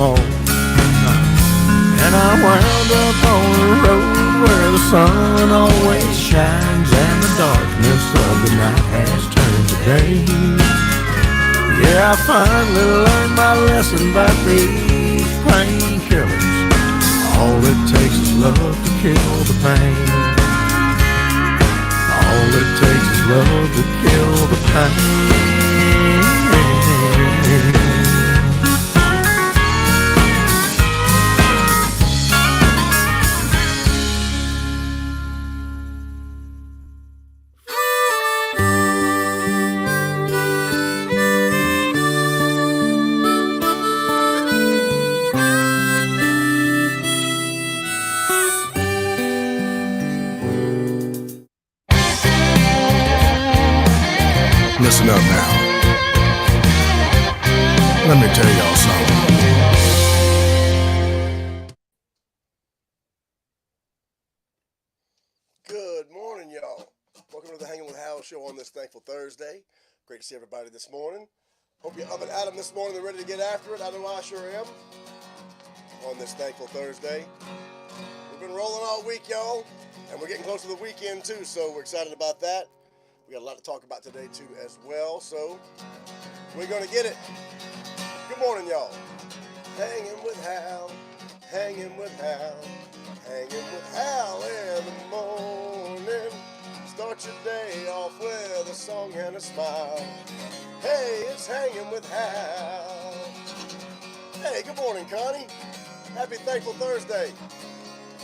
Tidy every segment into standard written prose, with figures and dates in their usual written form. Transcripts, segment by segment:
morning. And I wound up on the road where the sun always shines and the darkness of the night has turned to day. Yeah, I finally learned my lesson about these painkillers. All it takes is love to kill the pain. All it takes is love to kill the pain. Listen up now. Let me tell y'all something. Good morning, y'all. Welcome to the Hanging with Hal show on this Thankful Thursday. Great to see everybody this morning. Hope you're up and at 'em this morning and ready to get after it. I know I sure am. On this Thankful Thursday. We've been rolling all week, y'all, and we're getting close to the weekend too, so we're excited about that. We got a lot to talk about today too as well, so we're gonna get it. Good morning, y'all. Hanging with Hal, hanging with Hal, hanging with Hal in the morning. Start your day off with a song and a smile. Hey, it's Hanging with Hal. Hey, good morning, Connie. Happy Thankful Thursday.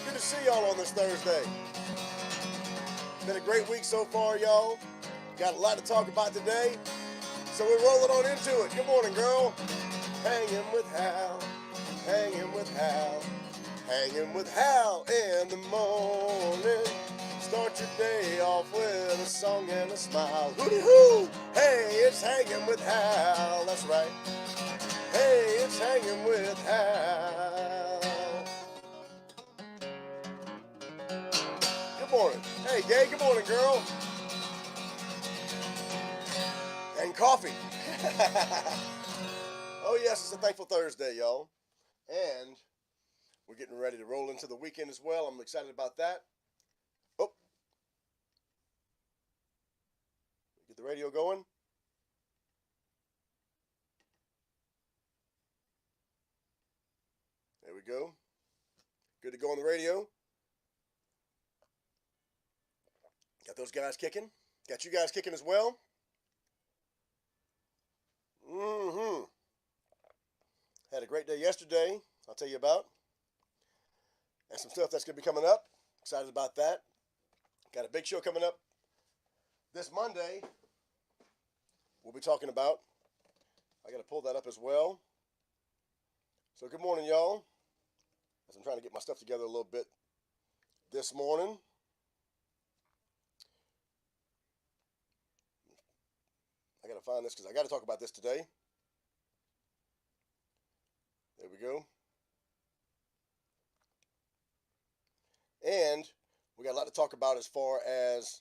Good to see y'all on this Thursday. Been a great week so far, y'all. Got a lot to talk about today, so we're rolling on into it. Good morning, girl. Hanging with Hal, hanging with Hal, hanging with Hal in the morning. Start your day off with a song and a smile. Hooty hoo! Hey, it's Hanging with Hal. That's right. Hey, it's Hanging with Hal. Good morning. Hey, Gay. Good morning, girl. And coffee. Oh, yes, it's a Thankful Thursday, y'all. And we're getting ready to roll into the weekend as well. I'm excited about that. Oh. Get the radio going. There we go. Good to go on the radio. Got those guys kicking. Got you guys kicking as well. Had a great day yesterday, I'll tell you about. And some stuff that's going to be coming up. Excited about that. Got a big show coming up this Monday. We'll be talking about. I got to pull that up as well. So good morning, y'all. As I'm trying to get my stuff together a little bit this morning. I got to find this because I got to talk about this today. There we go. And we got a lot to talk about as far as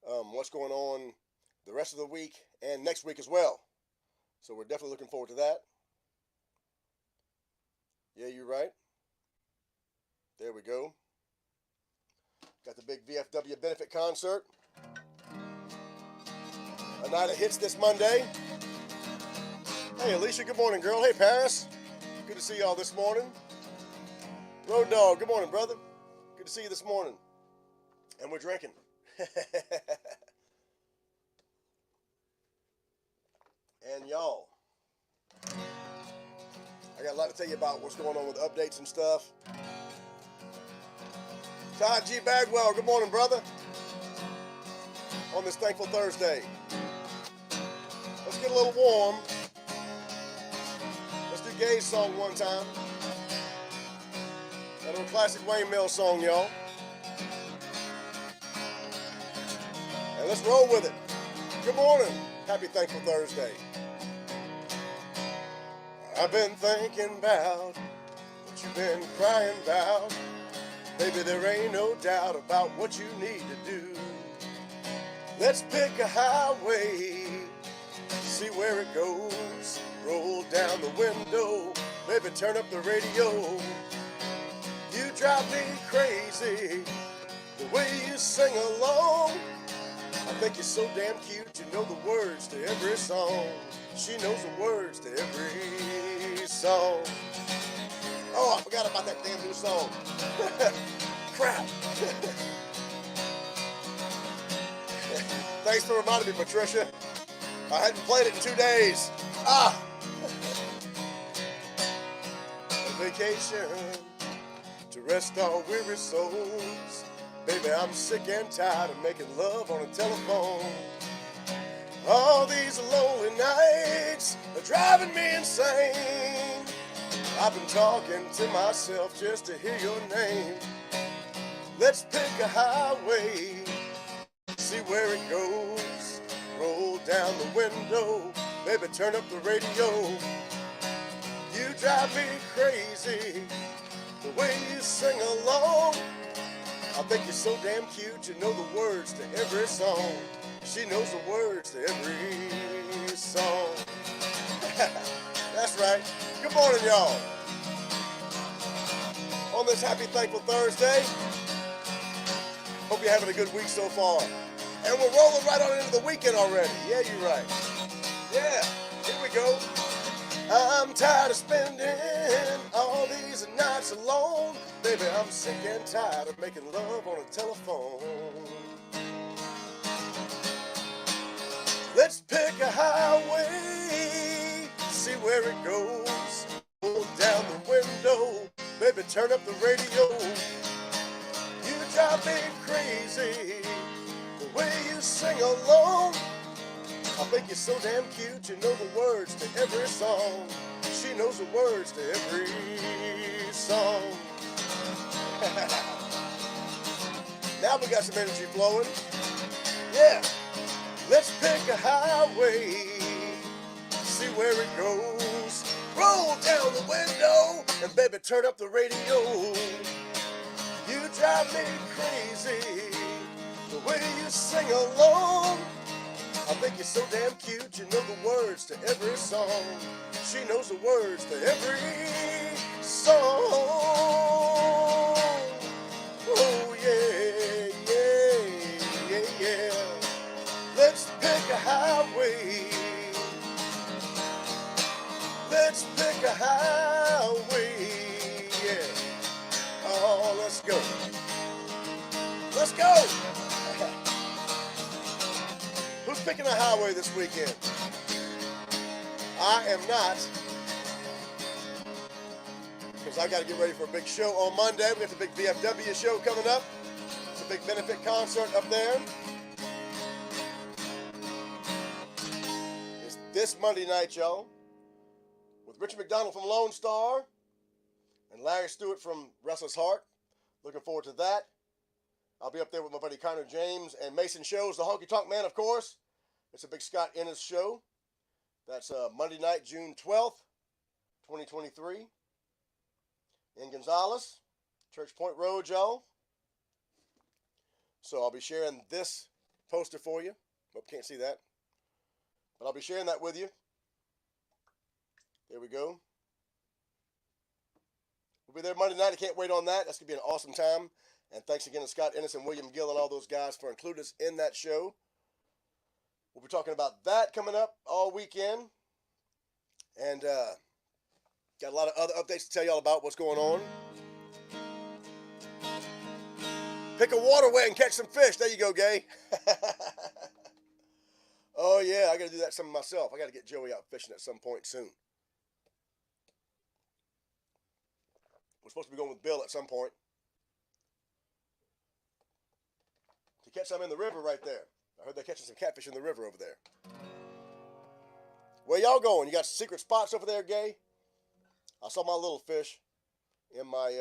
what's going on the rest of the week and next week as well. So we're definitely looking forward to that. Yeah, you're right. There we go. Got the big VFW benefit concert. A night of hits this Monday. Hey, Alicia, good morning, girl. Hey, Paris. Good to see y'all this morning. Road Dog, good morning, brother. Good to see you this morning. And we're drinking. And y'all, I got a lot to tell you about what's going on with updates and stuff. Todd G. Bagwell, good morning, brother. On this Thankful Thursday. Let's get a little warm. Let's do Gay's song one time. That little classic Wayne Mills song, y'all. And let's roll with it. Good morning. Happy Thankful Thursday. I've been thinking about what you've been crying about. Baby, there ain't no doubt about what you need to do. Let's pick a highway, see where it goes. Roll down the window, baby, turn up the radio. You drive me crazy, the way you sing along. I think you're so damn cute, you know the words to every song. She knows the words to every song. Oh, I forgot about that damn new song. Crap. Thanks for reminding me, Patricia. I hadn't played it in 2 days. A vacation to rest our weary souls. Baby, I'm sick and tired of making love on a telephone. All these lonely nights are driving me insane. I've been talking to myself just to hear your name. Let's pick a highway, see where it goes. Roll down the window, baby, turn up the radio. You drive me crazy, the way you sing along. I think you're so damn cute, you know the words to every song. She knows the words to every song. That's right. Good morning, y'all. On this happy, thankful Thursday, hope you're having a good week so far. And we're rolling right on into the weekend already. Yeah, you're right. Yeah, here we go. I'm tired of spending all these nights alone. Baby, I'm sick and tired of making love on a telephone. Let's pick a highway, see where it goes. Pull down the window, baby, turn up the radio. You drive me crazy, the way you sing along. I think you're so damn cute, you know the words to every song. She knows the words to every song. Now we got some energy flowing. Yeah. Let's pick a highway, see where it goes. Roll down the window, and baby, turn up the radio. You drive me crazy, the way you sing along. I think you're so damn cute, you know the words to every song. She knows the words to every song. Oh yeah, yeah, yeah, yeah. Let's pick a highway. Let's pick a highway. Yeah. Oh, let's go. Let's go. Who's picking a highway this weekend? I am not, because I got to get ready for a big show on Monday. We got the big VFW show coming up. It's a big benefit concert up there. It's this Monday night, y'all, with Richard McDonald from Lone Star and Larry Stewart from Restless Heart. Looking forward to that. I'll be up there with my buddy Connor James and Mason Shows, the Honky Tonk Man, of course. It's a big Scott Ennis show. That's Monday night, June 12th, 2023. In Gonzales, Church Point Road, y'all. So I'll be sharing this poster for you. Hope you can't see that. But I'll be sharing that with you. There we go. We'll be there Monday night. I can't wait on that. That's going to be an awesome time. And thanks again to Scott Ennis and William Gill and all those guys for including us in that show. We'll be talking about that coming up all weekend. And got a lot of other updates to tell y'all about what's going on. Pick a waterway and catch some fish. There you go, Gay. Oh, yeah, I got to do that some myself. I got to get Joey out fishing at some point soon. We're supposed to be going with Bill at some point to catch some in the river right there. I heard they're catching some catfish in the river over there. Where y'all going? You got secret spots over there, Gay? I saw my little fish in my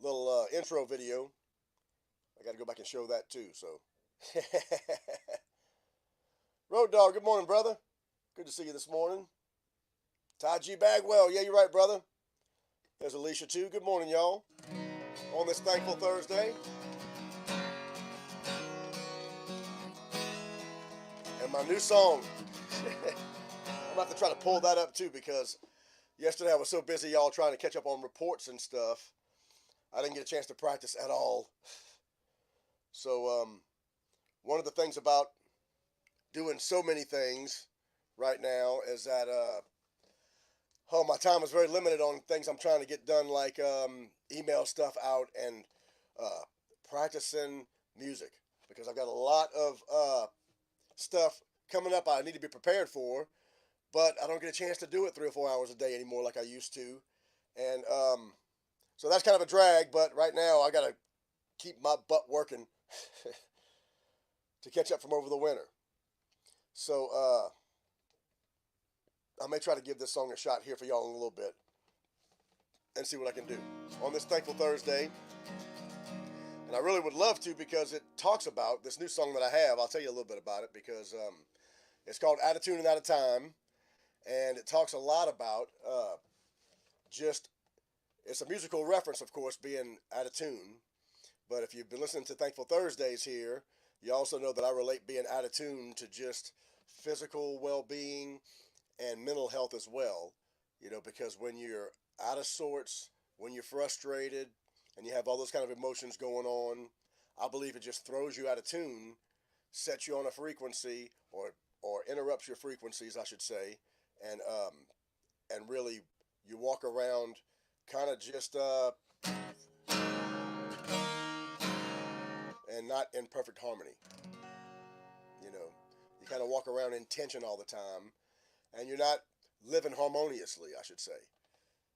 little intro video. I got to go back and show that too, so. Road Dog, good morning, brother. Good to see you this morning. Ty G. Bagwell, yeah, you're right, brother. There's Alicia too. Good morning, y'all. On this Thankful Thursday. And my new song. I'm going to have to try to pull that up too, because Yesterday I was so busy, y'all, trying to catch up on reports and stuff. I didn't get a chance to practice at all. So, one of the things about doing so many things right now is that, my time is very limited on things I'm trying to get done, like email stuff out and practicing music, because I've got a lot of stuff coming up I need to be prepared for, but I don't get a chance to do it 3 or 4 hours a day anymore like I used to. And so that's kind of a drag, but right now I got to keep my butt working to catch up from over the winter. So I may try to give this song a shot here for y'all in a little bit and see what I can do on this Thankful Thursday. And I really would love to, because it talks about this new song that I have. I'll tell you a little bit about it, because it's called Out of Tune and Out of Time. And it talks a lot about it's a musical reference, of course, being out of tune. But if you've been listening to Thankful Thursdays here, you also know that I relate being out of tune to just physical well-being and mental health as well. You know, because when you're out of sorts, when you're frustrated, and you have all those kind of emotions going on, I believe it just throws you out of tune, sets you on a frequency, or interrupts your frequencies, I should say, and really you walk around kind of just and not in perfect harmony. You know, you kind of walk around in tension all the time, and you're not living harmoniously, I should say.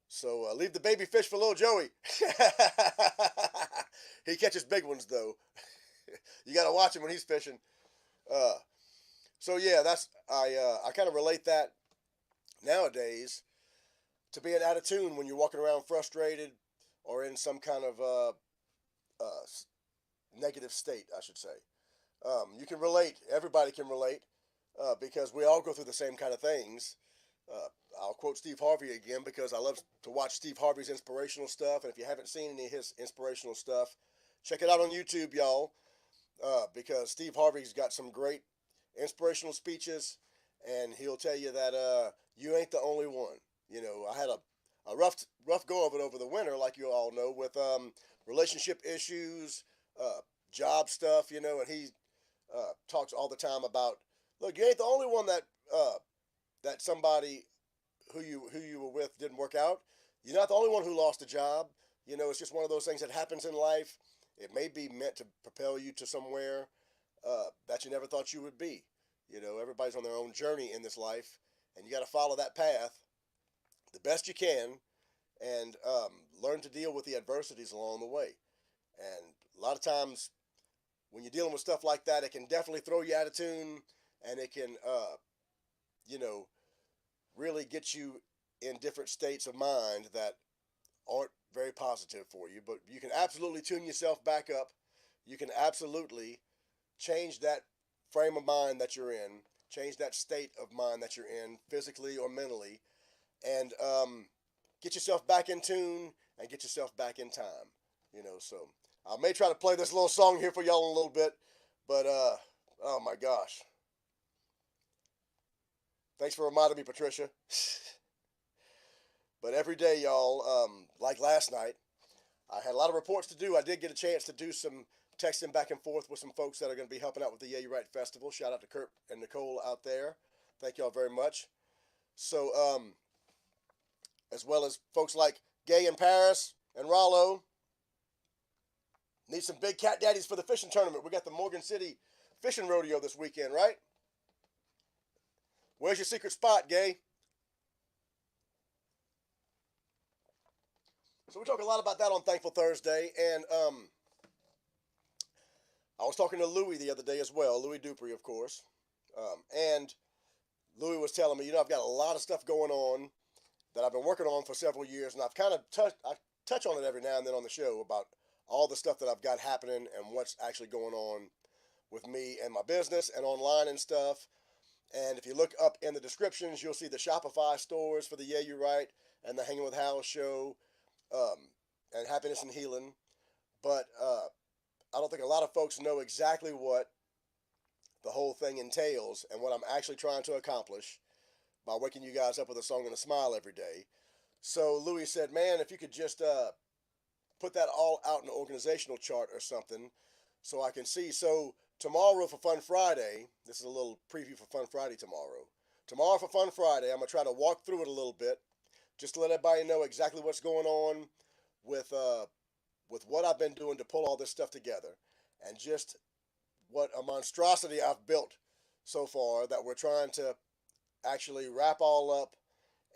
So leave the baby fish for little Joey. He catches big ones, though. You got to watch him when he's fishing. So yeah, I kind of relate that nowadays to being out of tune when you're walking around frustrated or in some kind of negative state, I should say. You can relate. Everybody can relate because we all go through the same kind of things. I'll quote Steve Harvey again, because I love to watch Steve Harvey's inspirational stuff. And if you haven't seen any of his inspirational stuff, check it out on YouTube, y'all, because Steve Harvey's got some great inspirational speeches, and he'll tell you that you ain't the only one. You know, I had a rough go of it over the winter, like you all know, with relationship issues, job stuff, you know, and he talks all the time about, look, you ain't the only one that somebody who you were with didn't work out. You're not the only one who lost a job. You know, it's just one of those things that happens in life. It may be meant to propel you to somewhere that you never thought you would be. You know, everybody's on their own journey in this life, and you got to follow that path the best you can, and learn to deal with the adversities along the way. And a lot of times when you're dealing with stuff like that, it can definitely throw you out of tune, and it can, you know, really get you in different states of mind that aren't very positive for you. But you can absolutely tune yourself back up. You can absolutely change that frame of mind that you're in, change that state of mind that you're in, physically or mentally, and get yourself back in tune and get yourself back in time. You know, so I may try to play this little song here for y'all in a little bit, but oh my gosh. Thanks for reminding me, Patricia. But every day, y'all, like last night, I had a lot of reports to do. I did get a chance to do some texting back and forth with some folks that are going to be helping out with the Yeah, You're Right Festival. Shout out to Kurt and Nicole out there. Thank y'all very much. So, as well as folks like Gay in Paris and Rollo. Need some big cat daddies for the fishing tournament. We got the Morgan City Fishing Rodeo this weekend, right? Where's your secret spot, Gay? So we talk a lot about that on Thankful Thursday, and I was talking to Louie the other day as well, Louie Dupree, of course, and Louie was telling me, you know, I've got a lot of stuff going on that I've been working on for several years, and I've kind of touch on it every now and then on the show about all the stuff that I've got happening and what's actually going on with me and my business and online and stuff. And if you look up in the descriptions, you'll see the Shopify stores for the Yeah, You're Right and the Hanging with Hal show, and Happiness and Healing. But I don't think a lot of folks know exactly what the whole thing entails and what I'm actually trying to accomplish by waking you guys up with a song and a smile every day. So Louis said, man, if you could just put that all out in an organizational chart or something so I can see. So tomorrow for Fun Friday, this is a little preview for Fun Friday tomorrow. Tomorrow for Fun Friday, I'm going to try to walk through it a little bit just to let everybody know exactly what's going on with what I've been doing to pull all this stuff together and just what a monstrosity I've built so far that we're trying to actually wrap all up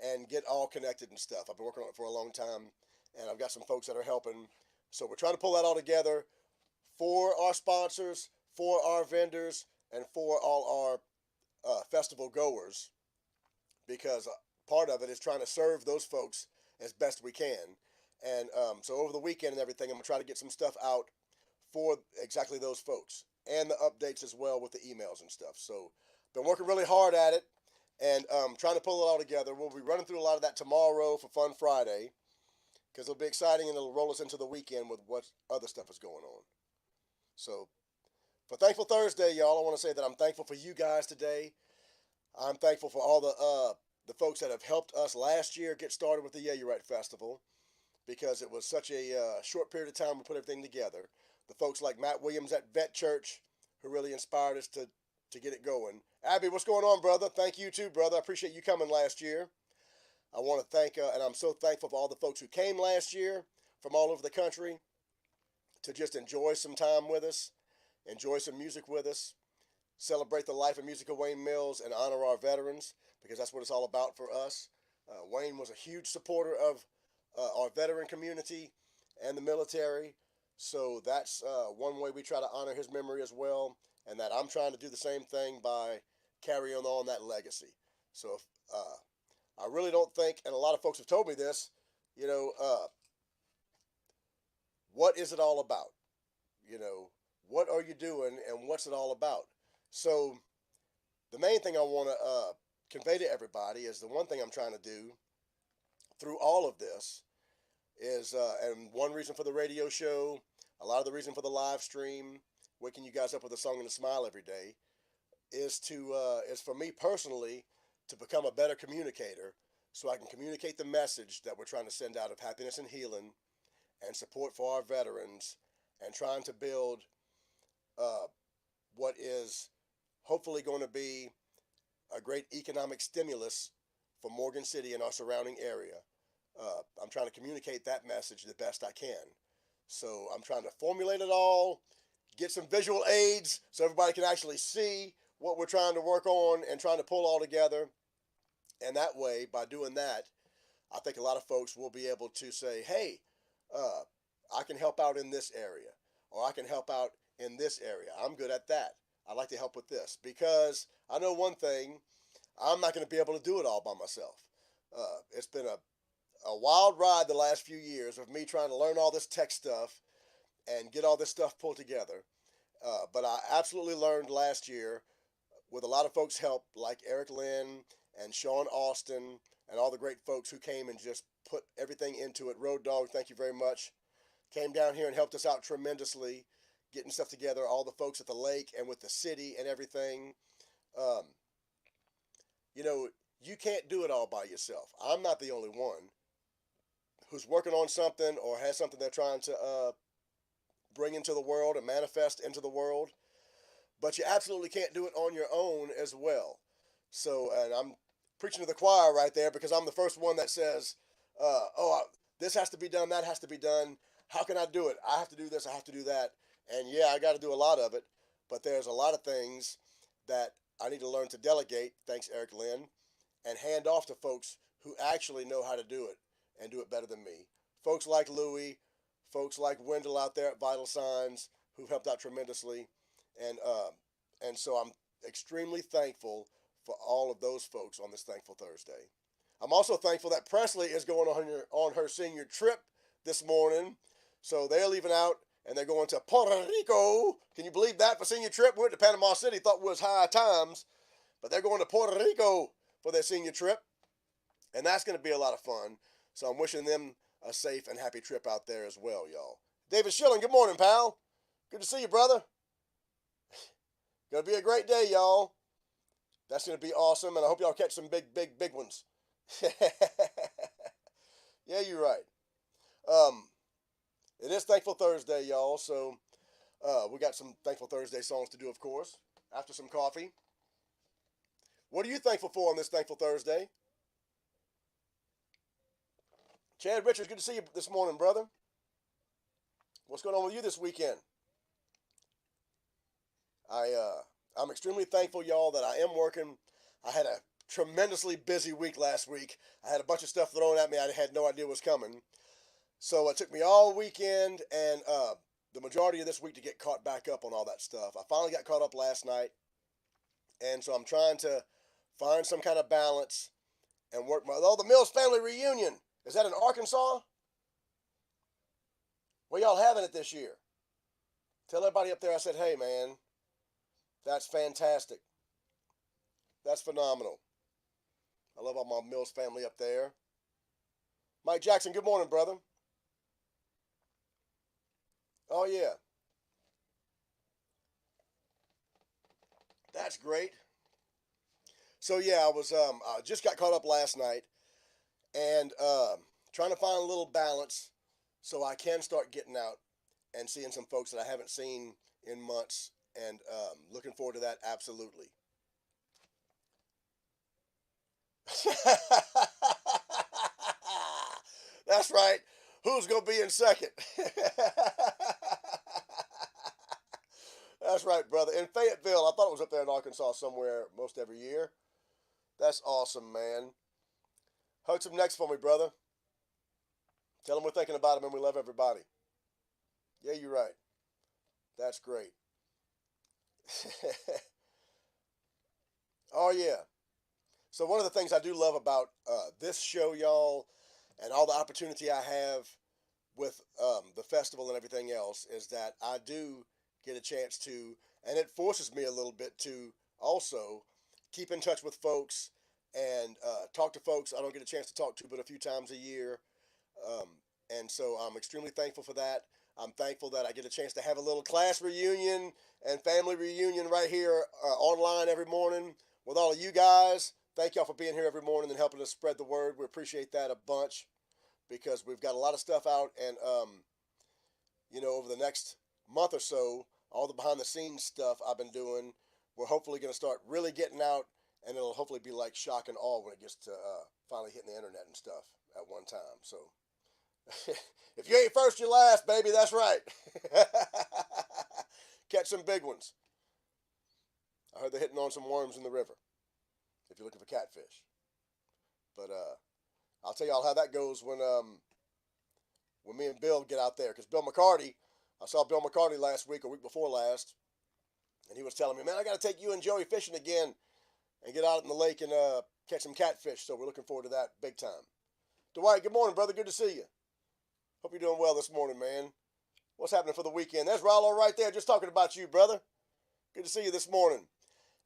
and get all connected and stuff. I've been working on it for a long time, and I've got some folks that are helping. So we're trying to pull that all together for our sponsors, for our vendors, and for all our festival goers, because part of it is trying to serve those folks as best we can. And so over the weekend and everything, I'm going to try to get some stuff out for exactly those folks and the updates as well with the emails and stuff. So been working really hard at it and trying to pull it all together. We'll be running through a lot of that tomorrow for Fun Friday because it'll be exciting and it'll roll us into the weekend with what other stuff is going on. So for Thankful Thursday, y'all, I want to say that I'm thankful for you guys today. I'm thankful for all the folks that have helped us last year get started with the Yeah You're Right Festival, because it was such a short period of time we put everything together. The folks like Matt Williams at Vet Church, who really inspired us to get it going. Abby, what's going on, brother? Thank you too, brother. I appreciate you coming last year. I want to thank, and I'm so thankful for all the folks who came last year from all over the country to just enjoy some time with us, enjoy some music with us, celebrate the life and music of Wayne Mills, and honor our veterans, because that's what it's all about for us. Wayne was a huge supporter of our veteran community and the military, so that's one way we try to honor his memory as well, and that I'm trying to do the same thing by carrying on that legacy. So I really don't think, and a lot of folks have told me this, you know, what is it all about? You know, what are you doing and what's it all about? So the main thing I want to convey to everybody is the one thing I'm trying to do through all of this is, and one reason for the radio show, a lot of the reason for the live stream, waking you guys up with a song and a smile every day, is for me personally to become a better communicator, so I can communicate the message that we're trying to send out of happiness and healing and support for our veterans, and trying to build what is hopefully going to be a great economic stimulus for Morgan City and our surrounding area. I'm trying to communicate that message the best I can. So I'm trying to formulate it all, get some visual aids so everybody can actually see what we're trying to work on and trying to pull all together. And that way, by doing that, I think a lot of folks will be able to say, hey, I can help out in this area, or I can help out in this area. I'm good at that. I'd like to help with this, because I know one thing, I'm not going to be able to do it all by myself. It's been a wild ride the last few years of me trying to learn all this tech stuff and get all this stuff pulled together. But I absolutely learned last year with a lot of folks' help, like Eric Lynn and Sean Austin and all the great folks who came and just put everything into it. Road Dog, thank you very much. Came down here and helped us out tremendously, getting stuff together, all the folks at the lake and with the city and everything. You know, you can't do it all by yourself. I'm not the only one who's working on something or has something they're trying to bring into the world and manifest into the world. But you absolutely can't do it on your own as well. So, and I'm preaching to the choir right there, because I'm the first one that says, this has to be done, that has to be done. How can I do it? I have to do this, I have to do that. And yeah, I got to do a lot of it, but there's a lot of things that I need to learn to delegate, thanks Eric Lynn, and hand off to folks who actually know how to do it and do it better than me. Folks like Louie, folks like Wendell out there at Vital Signs, who've helped out tremendously. And so I'm extremely thankful for all of those folks on this Thankful Thursday. I'm also thankful that Presley is going on her senior trip this morning. So they're leaving out and they're going to Puerto Rico. Can you believe that, for senior trip? We went to Panama City, thought was high times, but they're going to Puerto Rico for their senior trip. And that's going to be a lot of fun. So I'm wishing them a safe and happy trip out there as well, y'all. David Schilling, good morning, pal. Good to see you, brother. Gonna be a great day, y'all. That's gonna be awesome, and I hope y'all catch some big ones. you're right. It is Thankful Thursday, y'all. So we got some Thankful Thursday songs to do, of course, after some coffee. What are you thankful for on this Thankful Thursday? Chad Richards, good to see you this morning, brother. What's going on with you this weekend? I'm extremely thankful, y'all, that I am working. I had a tremendously busy week last week. I had a bunch of stuff thrown at me I had no idea was coming. So it took me all weekend and the majority of this week to get caught back up on all that stuff. I finally got caught up last night. And so I'm trying to find some kind of balance and work the Mills family reunion. Is that in Arkansas? Where y'all having it this year? Tell everybody up there I said, hey, man, that's fantastic. That's phenomenal. I love all my Mills family up there. Mike Jackson, good morning, brother. Oh, yeah. That's great. So, yeah, I just got caught up last night and trying to find a little balance so I can start getting out and seeing some folks that I haven't seen in months, and looking forward to that absolutely. That's right. Who's going to be in second? That's right, brother. In Fayetteville, I thought it was up there in Arkansas somewhere most every year. That's awesome, man. Hug some necks for me, brother. Tell them we're thinking about them and we love everybody. Yeah, you're right. That's great. Oh, yeah. So one of the things I do love about this show, y'all, and all the opportunity I have with the festival and everything else is that I do get a chance to, and it forces me a little bit to also keep in touch with folks and talk to folks I don't get a chance to talk to but a few times a year. And so I'm extremely thankful for that. I'm thankful that I get a chance to have a little class reunion and family reunion right here online every morning with all of you guys. Thank y'all for being here every morning and helping us spread the word. We appreciate that a bunch because we've got a lot of stuff out. And, over the next month or so, all the behind the scenes stuff I've been doing, we're hopefully going to start really getting out, and it'll hopefully be like shock and awe when it gets to finally hitting the internet and stuff at one time. So if you ain't first, you're last, baby. That's right. Catch some big ones. I heard they're hitting on some worms in the river if you're looking for catfish. But I'll tell y'all how that goes when me and Bill get out there. Because Bill McCarty, I saw Bill McCarty last week or week before last, and he was telling me, man, I got to take you and Joey fishing again and get out in the lake and catch some catfish. So we're looking forward to that big time. Dwight, good morning, brother. Good to see you. Hope you're doing well this morning, man. What's happening for the weekend? There's Rollo right there just talking about you, brother. Good to see you this morning.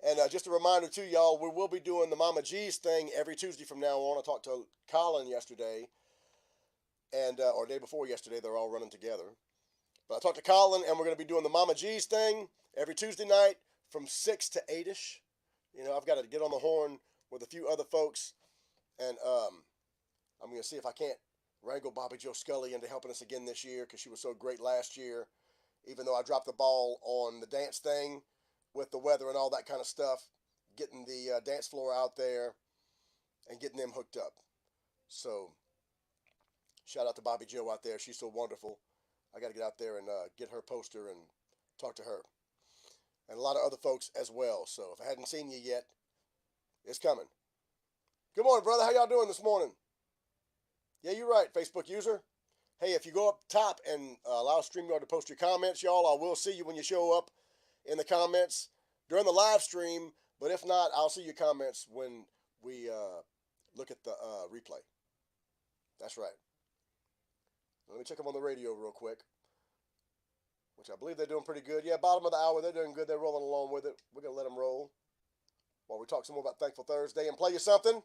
And just a reminder, too, y'all, we will be doing the Mama G's thing every Tuesday from now on. I talked to Colin yesterday, and or day before yesterday. They're all running together. But I talked to Colin, and we're going to be doing the Mama G's thing every Tuesday night from 6 to 8-ish. I've got to get on the horn with a few other folks, and I'm going to see if I can't wrangle Bobby Joe Scully into helping us again this year because she was so great last year, even though I dropped the ball on the dance thing with the weather and all that kind of stuff, getting the dance floor out there and getting them hooked up. So shout out to Bobby Joe out there. She's so wonderful. I got to get out there and get her poster and talk to her. And a lot of other folks as well. So if I hadn't seen you yet, it's coming. Good morning, brother. How y'all doing this morning? Yeah, you're right, Facebook user. Hey, if you go up top and allow StreamYard to post your comments, y'all, I will see you when you show up in the comments during the live stream. But if not, I'll see your comments when we look at the replay. That's right. Let me check them on the radio real quick, which I believe they're doing pretty good. Yeah, bottom of the hour, they're doing good. They're rolling along with it. We're going to let them roll while we talk some more about Thankful Thursday and play you something.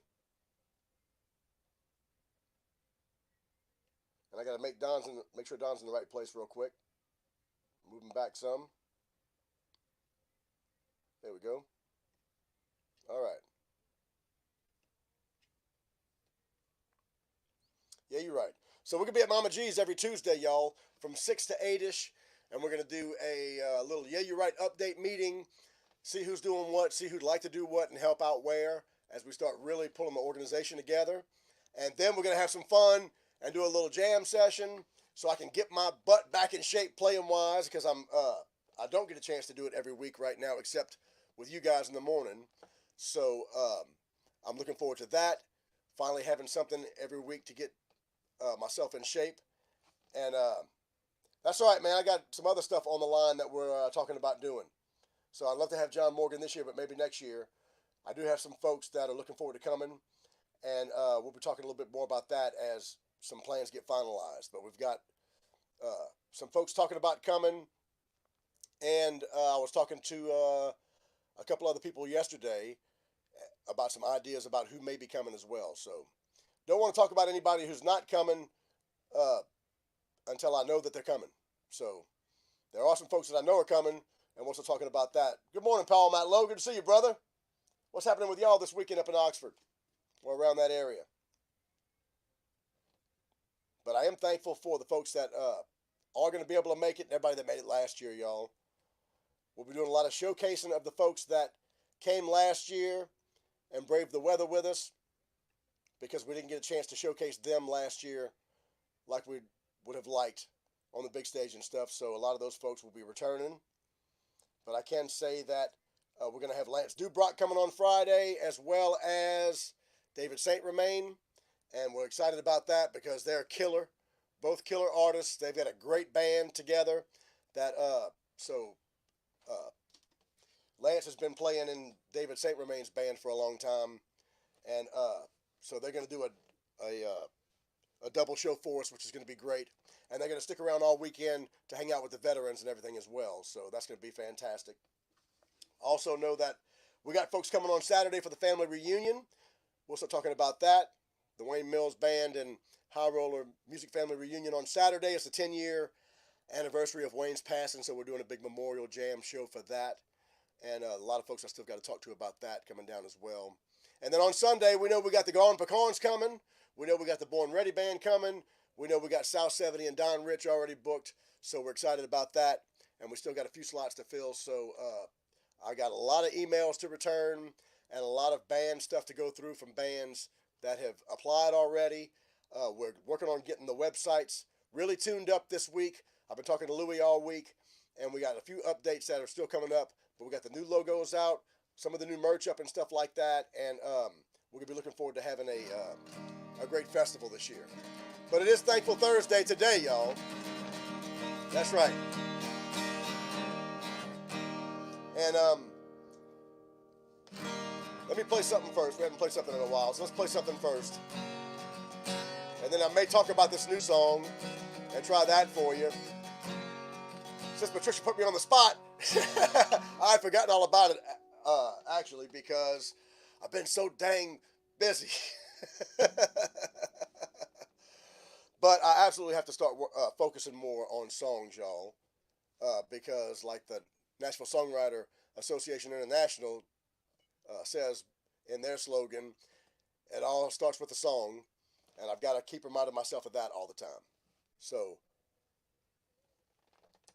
And I got to make sure Don's in the right place real quick. Moving back some. There we go. All right. Yeah, you're right. So we're going to be at Mama G's every Tuesday, y'all, from 6 to 8-ish. And we're going to do a little Yeah, You're Right update meeting, see who's doing what, see who'd like to do what, and help out where as we start really pulling the organization together. And then we're going to have some fun and do a little jam session so I can get my butt back in shape playing-wise, because I don't get a chance to do it every week right now except with you guys in the morning. So I'm looking forward to that, finally having something every week to get myself in shape. And that's all right, man. I got some other stuff on the line that we're talking about doing. So I'd love to have John Morgan this year, but maybe next year. I do have some folks that are looking forward to coming, and we'll be talking a little bit more about that as some plans get finalized. But we've got some folks talking about coming, and I was talking to a couple other people yesterday about some ideas about who may be coming as well. So don't want to talk about anybody who's not coming until I know that they're coming. So there are some folks that I know are coming, and we're also talking about that. Good morning, Paul, Matt Lowe. Good to see you, brother. What's happening with y'all this weekend up in Oxford or around that area? But I am thankful for the folks that are going to be able to make it, and everybody that made it last year, y'all. We'll be doing a lot of showcasing of the folks that came last year and braved the weather with us, because we didn't get a chance to showcase them last year like we would have liked on the big stage and stuff. So a lot of those folks will be returning. But I can say that we're going to have Lance Dubrock coming on Friday, as well as David St. Remain. And we're excited about that because they're killer. Both killer artists. They've got a great band together. Lance has been playing in David St. Remain's band for a long time. And so they're going to do a double show for us, which is going to be great. And they're going to stick around all weekend to hang out with the veterans and everything as well. So that's going to be fantastic. Also know that we got folks coming on Saturday for the family reunion. We'll start talking about that. The Wayne Mills Band and High Roller Music Family Reunion on Saturday. It's the 10-year anniversary of Wayne's passing, so we're doing a big memorial jam show for that. And a lot of folks I still got to talk to about that coming down as well. And then on Sunday, we know we got the Gone Pecans coming. We know we got the Born Ready Band coming. We know we got South 70 and Don Rich already booked, so we're excited about that. And we still got a few slots to fill, so I got a lot of emails to return and a lot of band stuff to go through from bands that have applied already. We're working on getting the websites really tuned up this week. I've been talking to Louie all week, and we got a few updates that are still coming up, but we got the new logos out, some of the new merch up and stuff like that, and we're going to be looking forward to having a great festival this year. But it is Thankful Thursday today, y'all. That's right. And let me play something first. We haven't played something in a while, so let's play something first. And then I may talk about this new song and try that for you. Since Patricia put me on the spot, I'd forgotten all about it, actually, because I've been so dang busy. But I absolutely have to start focusing more on songs, y'all, because like the Nashville Songwriter Association International says in their slogan, it all starts with a song, and I've got to keep reminding myself of that all the time. So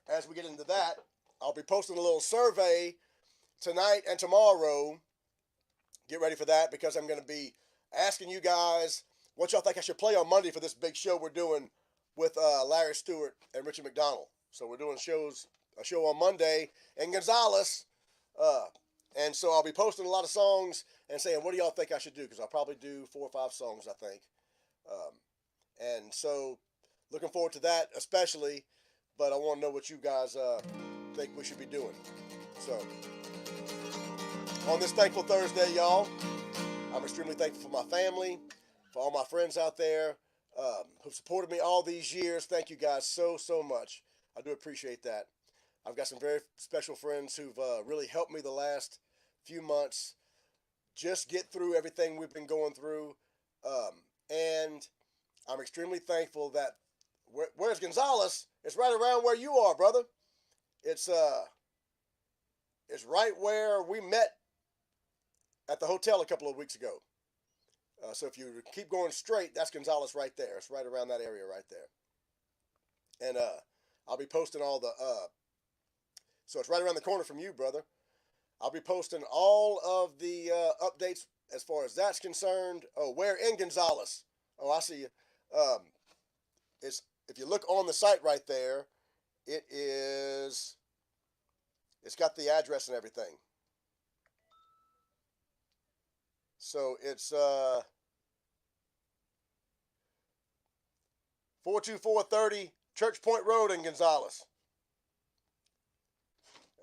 as we get into that, I'll be posting a little survey tonight and tomorrow. Get ready for that, because I'm going to be asking you guys what y'all think I should play on Monday for this big show we're doing with Larry Stewart and Richard McDonald. So we're doing a show on Monday in Gonzales. And so I'll be posting a lot of songs and saying, what do y'all think I should do? Because I'll probably do 4 or 5 songs, I think. And so looking forward to that especially. But I want to know what you guys think we should be doing. So on this Thankful Thursday, y'all, I'm extremely thankful for my family, for all my friends out there who've supported me all these years. Thank you guys so, so much. I do appreciate that. I've got some very special friends who've really helped me the last few months just get through everything we've been going through. And I'm extremely thankful that where's Gonzales? It's right around where you are, brother. It's right where we met at the hotel a couple of weeks ago. So if you keep going straight, that's Gonzales right there. It's right around that area right there. And I'll be posting all the, so it's right around the corner from you, brother. I'll be posting all of the updates as far as that's concerned. Oh, where in Gonzales? Oh, I see you. It's, if you look on the site right there, it's got the address and everything. So it's 42430 Church Point Road in Gonzales.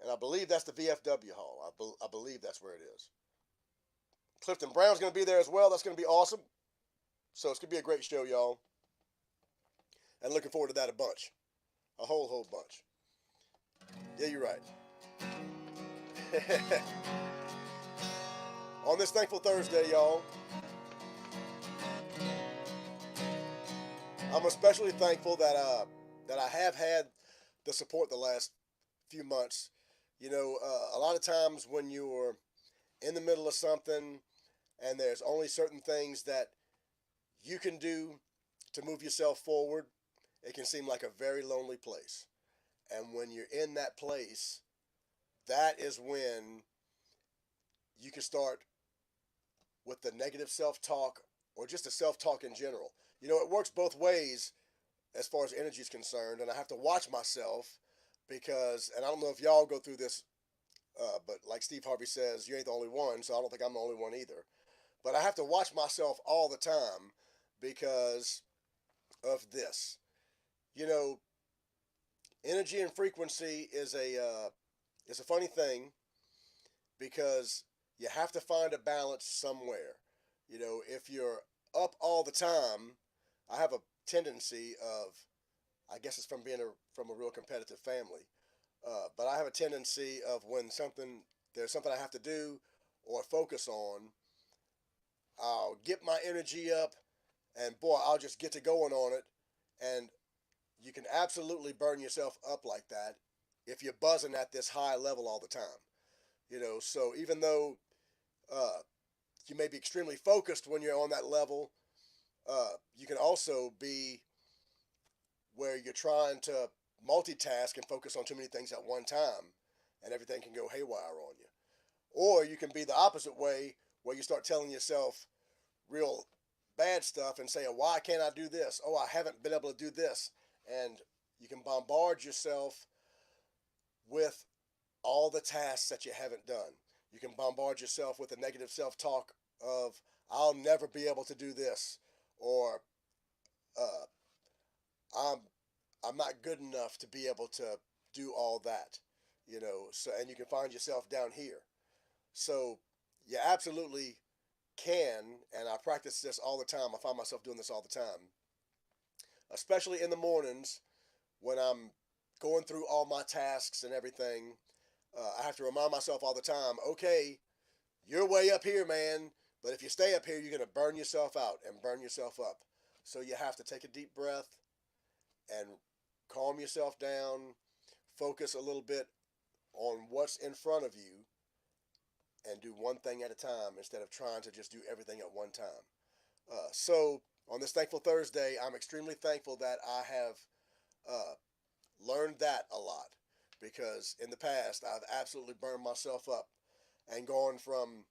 And I believe that's the VFW hall. I believe that's where it is. Clifton Brown's going to be there as well. That's going to be awesome. So it's going to be a great show, y'all. And looking forward to that a bunch. A whole bunch. Yeah, you're right. On this Thankful Thursday, y'all, I'm especially thankful that I have had the support the last few months. You know, a lot of times when you're in the middle of something and there's only certain things that you can do to move yourself forward, it can seem like a very lonely place. And when you're in that place, that is when you can start with the negative self-talk or just the self-talk in general. You know, it works both ways as far as energy is concerned, and I have to watch myself because, and I don't know if y'all go through this, but like Steve Harvey says, you ain't the only one, so I don't think I'm the only one either. But I have to watch myself all the time because of this. You know, energy and frequency is a funny thing because you have to find a balance somewhere. You know, if you're up all the time, I have a tendency of, I guess it's from being from a real competitive family, but I have a tendency of when there's something I have to do or focus on, I'll get my energy up and boy, I'll just get to going on it. And you can absolutely burn yourself up like that if you're buzzing at this high level all the time. You know, so even though you may be extremely focused when you're on that level, you can also be where you're trying to multitask and focus on too many things at one time, and everything can go haywire on you. Or you can be the opposite way, where you start telling yourself real bad stuff and saying, why can't I do this? Oh, I haven't been able to do this. And you can bombard yourself with all the tasks that you haven't done. You can bombard yourself with a negative self-talk of, I'll never be able to do this, or I'm not good enough to be able to do all that, you know. So, and you can find yourself down here. So you absolutely can, and I practice this all the time. I find myself doing this all the time, especially in the mornings when I'm going through all my tasks and everything. I have to remind myself all the time, okay, you're way up here, man, but if you stay up here, you're going to burn yourself out and burn yourself up. So you have to take a deep breath and calm yourself down, focus a little bit on what's in front of you, and do one thing at a time instead of trying to just do everything at one time. So on this Thankful Thursday, I'm extremely thankful that I have learned that a lot, because in the past I've absolutely burned myself up and gone from,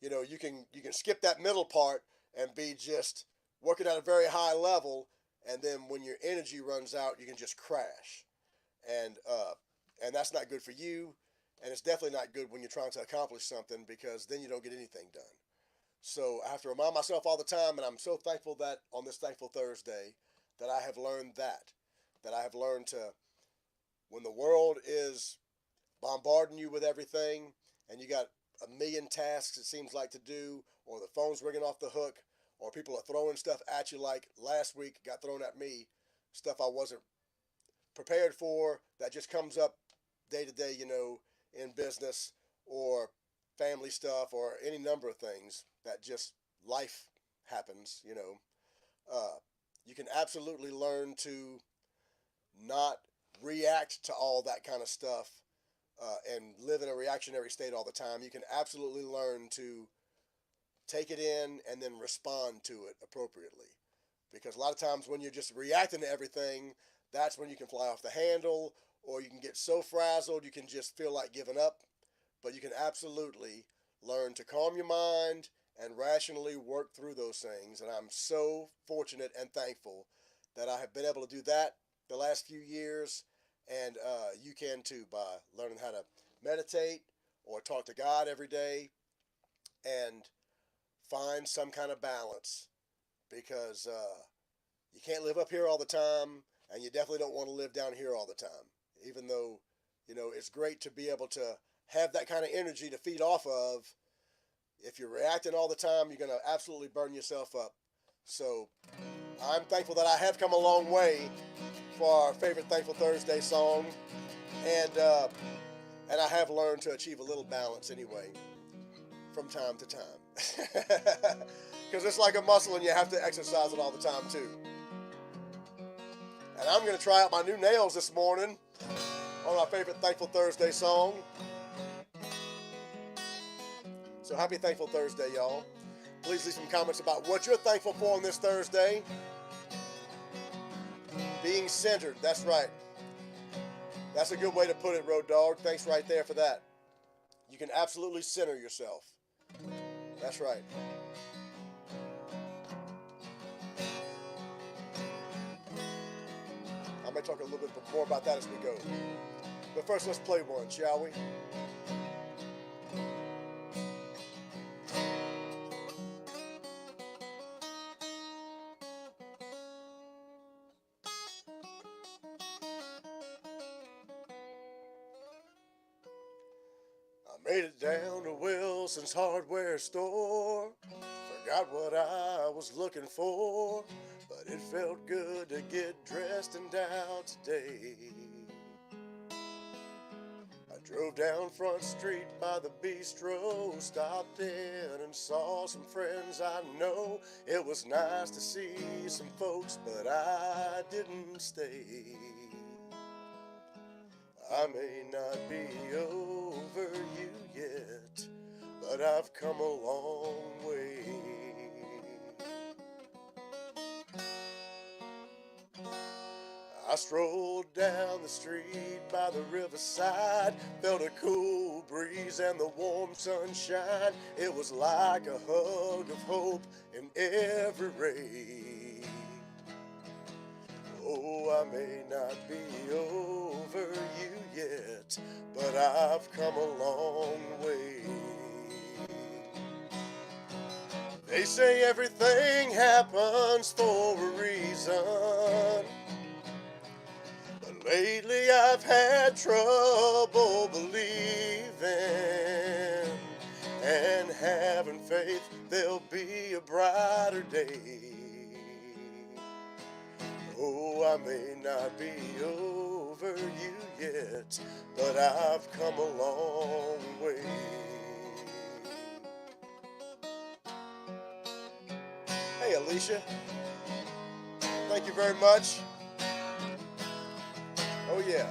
you know, you can skip that middle part and be just working at a very high level, and then when your energy runs out, you can just crash, and that's not good for you, and it's definitely not good when you're trying to accomplish something, because then you don't get anything done. So I have to remind myself all the time, and I'm so thankful that on this Thankful Thursday that I have learned that I have learned to, when the world is bombarding you with everything and you got a million tasks it seems like to do, or the phone's ringing off the hook, or people are throwing stuff at you, like last week got thrown at me, stuff I wasn't prepared for, that just comes up day to day, you know, in business or family stuff or any number of things that just life happens, you know. You can absolutely learn to not react to all that kind of stuff and live in a reactionary state all the time. You can absolutely learn to take it in, and then respond to it appropriately. Because a lot of times when you're just reacting to everything, that's when you can fly off the handle, or you can get so frazzled you can just feel like giving up. But you can absolutely learn to calm your mind and rationally work through those things. And I'm so fortunate and thankful that I have been able to do that the last few years. And you can too, by learning how to meditate or talk to God every day and find some kind of balance. Because you can't live up here all the time, and you definitely don't want to live down here all the time. Even though, it's great to be able to have that kind of energy to feed off of. If you're reacting all the time, you're going to absolutely burn yourself up. So I'm thankful that I have come a long way for our favorite Thankful Thursday song. And I have learned to achieve a little balance anyway from time to time. Because it's like a muscle and you have to exercise it all the time too. And I'm going to try out my new nails this morning on my favorite Thankful Thursday song. So happy Thankful Thursday, y'all. Please leave some comments about what you're thankful for on this Thursday. Being centered, that's right. That's a good way to put it, Road Dog. Thanks right there for that. You can absolutely center yourself. That's right. I may talk a little bit more about that as we go. But first, let's play one, shall we? I made it down to Wilson's hardware store. Forgot what I was looking for, but it felt good to get dressed and out today. I drove down Front Street by the bistro, stopped in and saw some friends I know. It was nice to see some folks, but I didn't stay. I may not be over you yet, but I've come a long way. I strolled down the street by the riverside, felt a cool breeze and the warm sunshine. It was like a hug of hope in every ray. Oh, I may not be over you yet, but I've come a long way. They say everything happens for a reason, but lately I've had trouble believing and having faith there'll be a brighter day. Oh, I may not be over you yet, but I've come a long way. Hey, Alicia. Thank you very much. Oh, yeah.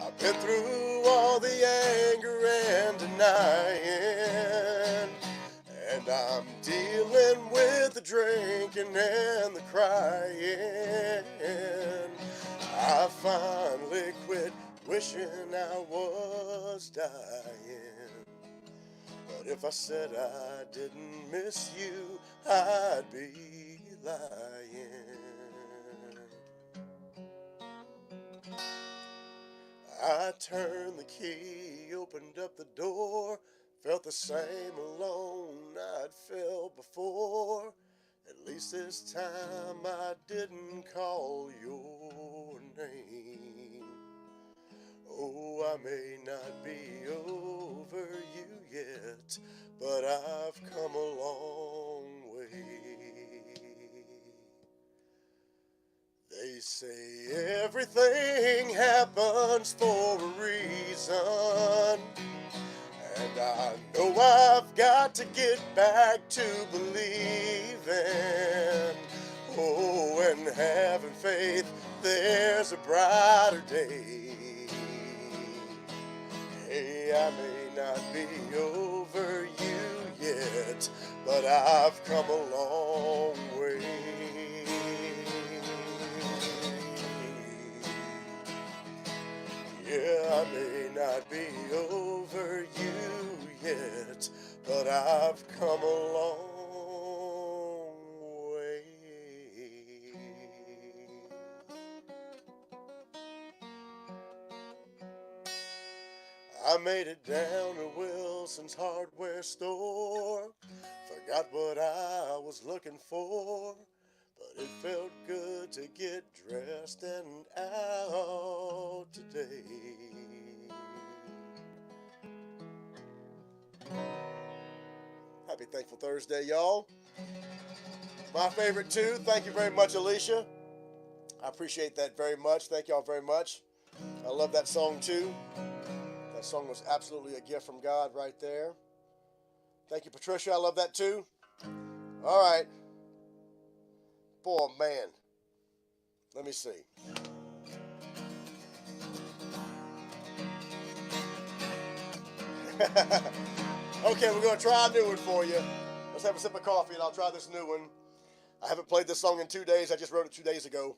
I've been through all the anger and denying, and I'm dealing with the drinking and the crying. I finally quit wishing I was dying. But if I said I didn't miss you, I'd be lying. I turned the key, opened up the door, felt the same alone I'd felt before. At least this time I didn't call your name. Oh, I may not be over you yet, but I've come a long way. They say everything happens for a reason, and I know I've got to get back to believing, oh, and having faith there's a brighter day. Hey, I may not be over you yet, but I've come a long way. Yeah, I may not be over you yet, but I've come a long way. I made it down to Wilson's hardware store, forgot what I was looking for, but it felt good to get dressed and out today. Happy Thankful Thursday, y'all. My favorite too. Thank you very much, Alicia. I appreciate that very much. Thank y'all very much. I love that song too. That song was absolutely a gift from God right there. Thank you, Patricia. I love that too. All right. Boy, man. Let me see. Okay, we're going to try a new one for you. Let's have a sip of coffee and I'll try this new one. I haven't played this song in 2 days. I just wrote it 2 days ago.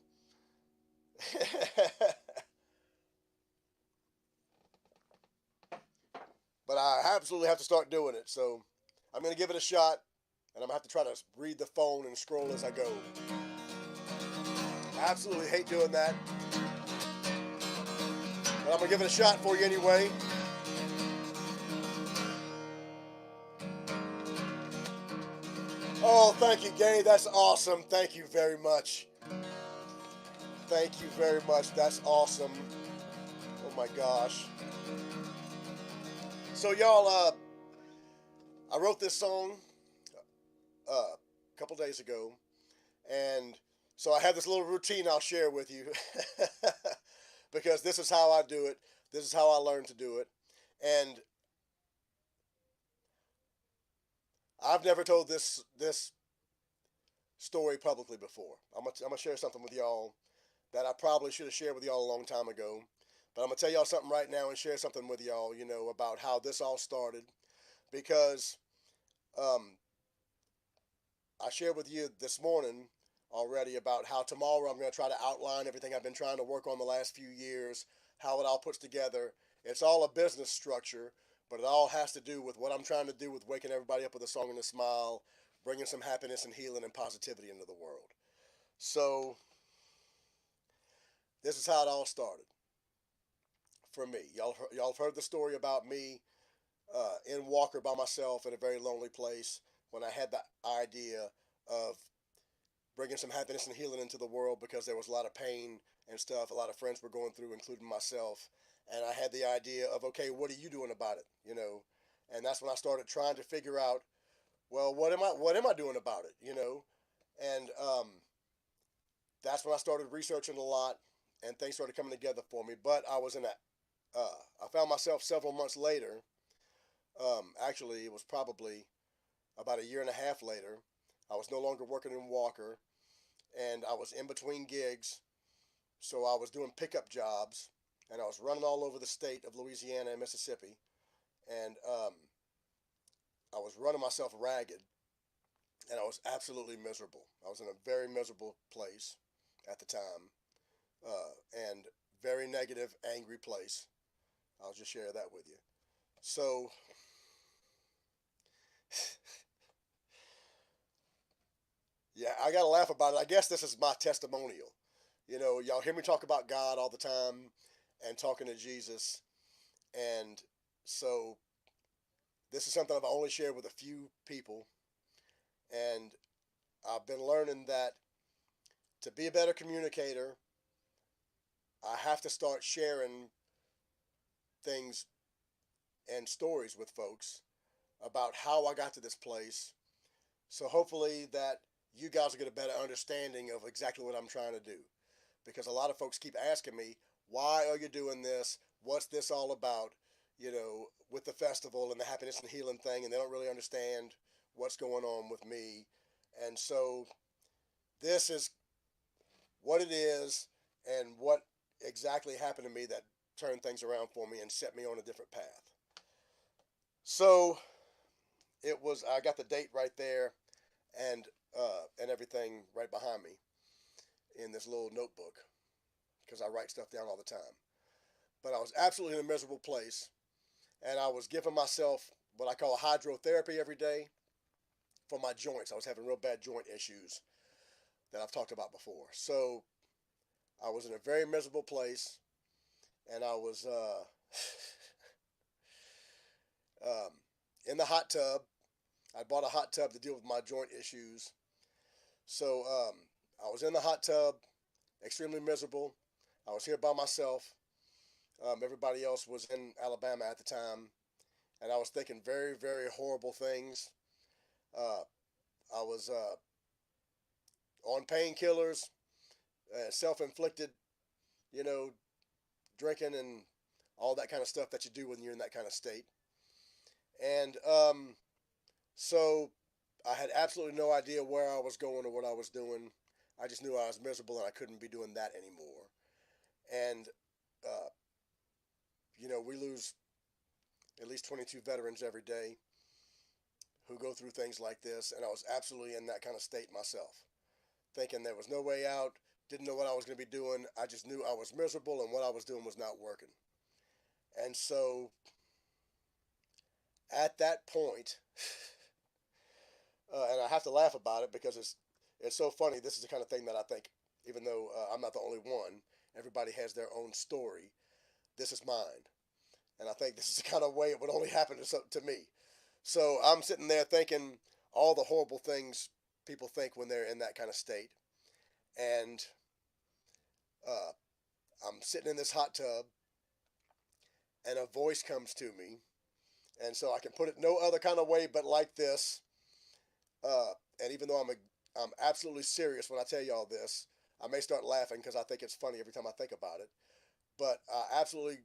But I absolutely have to start doing it. So I'm going to give it a shot. And I'm going to have to try to read the phone and scroll as I go. I absolutely hate doing that. But I'm going to give it a shot for you anyway. Oh, thank you, Gay. That's awesome. Thank you very much. Thank you very much. That's awesome. Oh, my gosh. So, y'all, I wrote this song a couple days ago. And so I have this little routine I'll share with you. Because this is how I do it. This is how I learned to do it. And I've never told this story publicly before. I'm gonna share something with y'all that I probably should have shared with y'all a long time ago. But I'm gonna tell y'all something right now and share something with y'all, you know, about how this all started. Because I shared with you this morning already about how tomorrow I'm going to try to outline everything I've been trying to work on the last few years, how it all puts together. It's all a business structure, but it all has to do with what I'm trying to do with waking everybody up with a song and a smile, bringing some happiness and healing and positivity into the world. So this is how it all started for me. Y'all have heard the story about me in Walker by myself in a very lonely place when I had the idea of bringing some happiness and healing into the world because there was a lot of pain and stuff a lot of friends were going through, including myself. And I had the idea of, okay, what are you doing about it? You know, and that's when I started trying to figure out, well, what am I doing about it? You know, and that's when I started researching a lot and things started coming together for me. But I was I found myself several months later. Actually, it was probably about a year and a half later. I was no longer working in Walker, and I was in between gigs, so I was doing pickup jobs, and I was running all over the state of Louisiana and Mississippi, and I was running myself ragged, and I was absolutely miserable. I was in a very miserable place at the time, and very negative, angry place. I'll just share that with you. So yeah, I gotta laugh about it. I guess this is my testimonial. You know, y'all hear me talk about God all the time and talking to Jesus. And so this is something I've only shared with a few people. And I've been learning that to be a better communicator, I have to start sharing things and stories with folks about how I got to this place. So hopefully that you guys will get a better understanding of exactly what I'm trying to do. Because a lot of folks keep asking me, why are you doing this? What's this all about? You know, with the festival and the happiness and healing thing, and they don't really understand what's going on with me. And so this is what it is and what exactly happened to me that turned things around for me and set me on a different path. So I got the date right there, and everything right behind me in this little notebook, because I write stuff down all the time. But I was absolutely in a miserable place, and I was giving myself what I call hydrotherapy every day for my joints. I was having real bad joint issues that I've talked about before. So I was in a very miserable place, and I was in the hot tub. I bought a hot tub to deal with my joint issues. So I was in the hot tub, extremely miserable. I was here by myself. Everybody else was in Alabama at the time, and I was thinking very, very horrible things. I was on painkillers, self-inflicted, drinking and all that kind of stuff that you do when you're in that kind of state. And so I had absolutely no idea where I was going or what I was doing. I just knew I was miserable and I couldn't be doing that anymore. And, we lose at least 22 veterans every day who go through things like this. And I was absolutely in that kind of state myself, thinking there was no way out, didn't know what I was going to be doing. I just knew I was miserable and what I was doing was not working. And so at that point, and I have to laugh about it because it's so funny. This is the kind of thing that I think, even though I'm not the only one, everybody has their own story. This is mine. And I think this is the kind of way it would only happen to me. So I'm sitting there thinking all the horrible things people think when they're in that kind of state. And I'm sitting in this hot tub, and a voice comes to me. And so I can put it no other kind of way but like this. And even though I'm absolutely serious when I tell y'all this, I may start laughing because I think it's funny every time I think about it. But I absolutely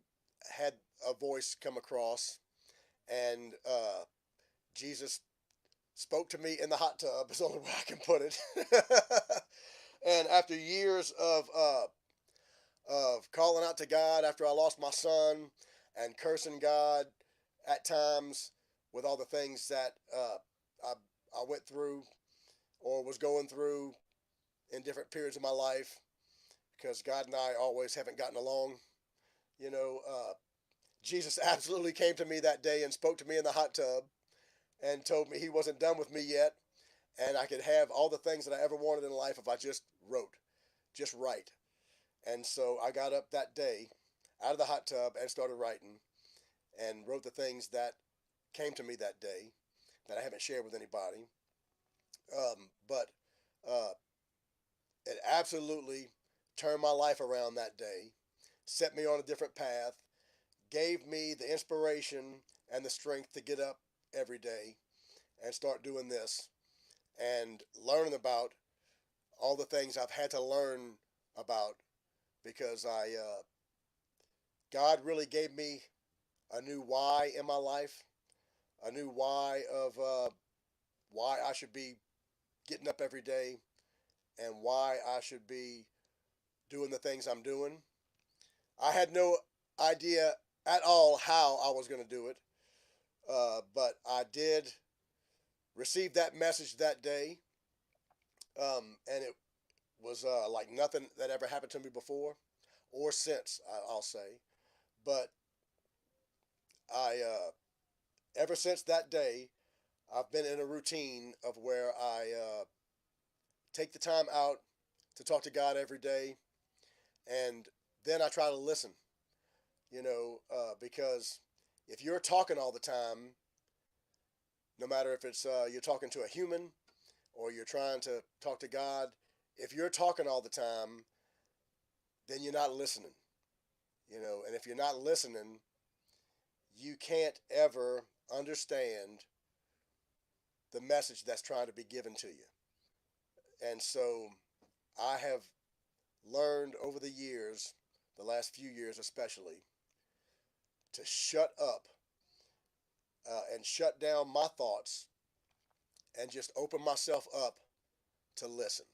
had a voice come across, and Jesus spoke to me in the hot tub is the only way I can put it. And after years of calling out to God after I lost my son and cursing God at times with all the things that I went through or was going through in different periods of my life, because God and I always haven't gotten along. Jesus absolutely came to me that day and spoke to me in the hot tub and told me he wasn't done with me yet, and I could have all the things that I ever wanted in life if I just wrote, just write. And so I got up that day out of the hot tub and started writing and wrote the things that came to me that day that I haven't shared with anybody. But it absolutely turned my life around that day, set me on a different path, gave me the inspiration and the strength to get up every day and start doing this and learning about all the things I've had to learn about, because God really gave me a new why in my life, a new why of why I should be getting up every day and why I should be doing the things I'm doing. I had no idea at all how I was going to do it, but I did receive that message that day, and it was like nothing that ever happened to me before or since, I'll say. But ever since that day, I've been in a routine of where I take the time out to talk to God every day, and then I try to listen, because if you're talking all the time, no matter if it's you're talking to a human or you're trying to talk to God, if you're talking all the time, then you're not listening, and if you're not listening, you can't ever understand the message that's trying to be given to you. And so I have learned over the years, the last few years especially, to shut up and shut down my thoughts and just open myself up to listen.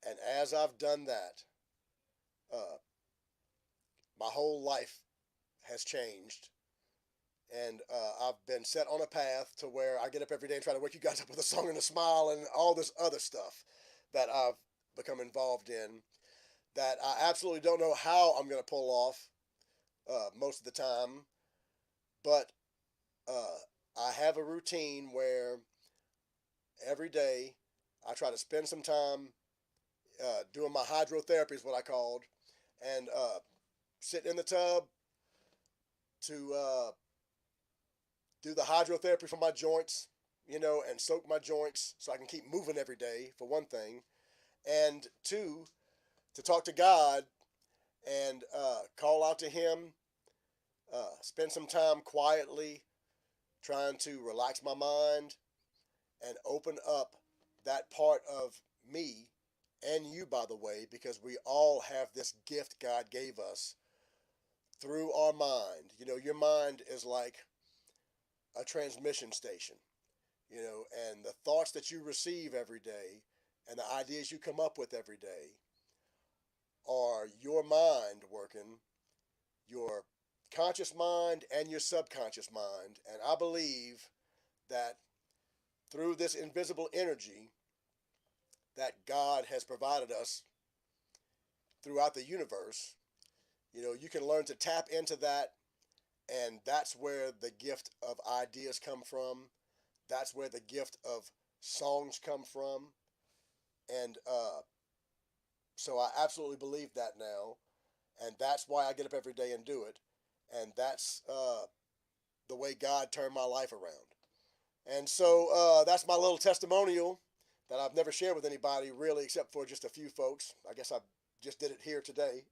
And as I've done that, my whole life has changed And I've been set on a path to where I get up every day and try to wake you guys up with a song and a smile and all this other stuff that I've become involved in that I absolutely don't know how I'm going to pull off most of the time. But I have a routine where every day I try to spend some time doing my hydrotherapy is what I called, and sit in the tub to do the hydrotherapy for my joints, and soak my joints so I can keep moving every day, for one thing. And two, to talk to God and call out to Him, spend some time quietly trying to relax my mind and open up that part of me and you, by the way, because we all have this gift God gave us through our mind. Your mind is like a transmission station, and the thoughts that you receive every day and the ideas you come up with every day are your mind working, your conscious mind and your subconscious mind. And I believe that through this invisible energy that God has provided us throughout the universe, you can learn to tap into that. And that's where the gift of ideas come from. That's where the gift of songs come from. And so I absolutely believe that now. And that's why I get up every day and do it. And that's the way God turned my life around. And so that's my little testimonial that I've never shared with anybody really, except for just a few folks. I guess I just did it here today.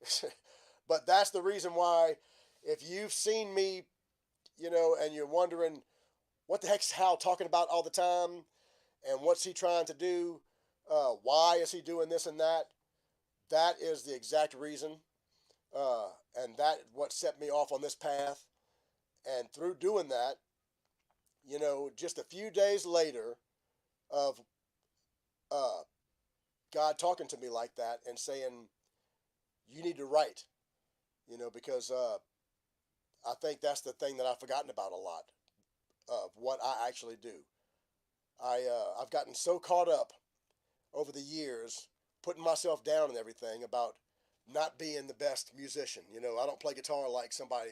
But that's the reason why, if you've seen me, and you're wondering, what the heck's Hal talking about all the time? And what's he trying to do? Why is he doing this and that? That is the exact reason. And that what set me off on this path. And through doing that, just a few days later of God talking to me like that and saying, you need to write, because I think that's the thing that I've forgotten about a lot of what I actually do. I've gotten so caught up over the years, putting myself down and everything about not being the best musician. I don't play guitar like somebody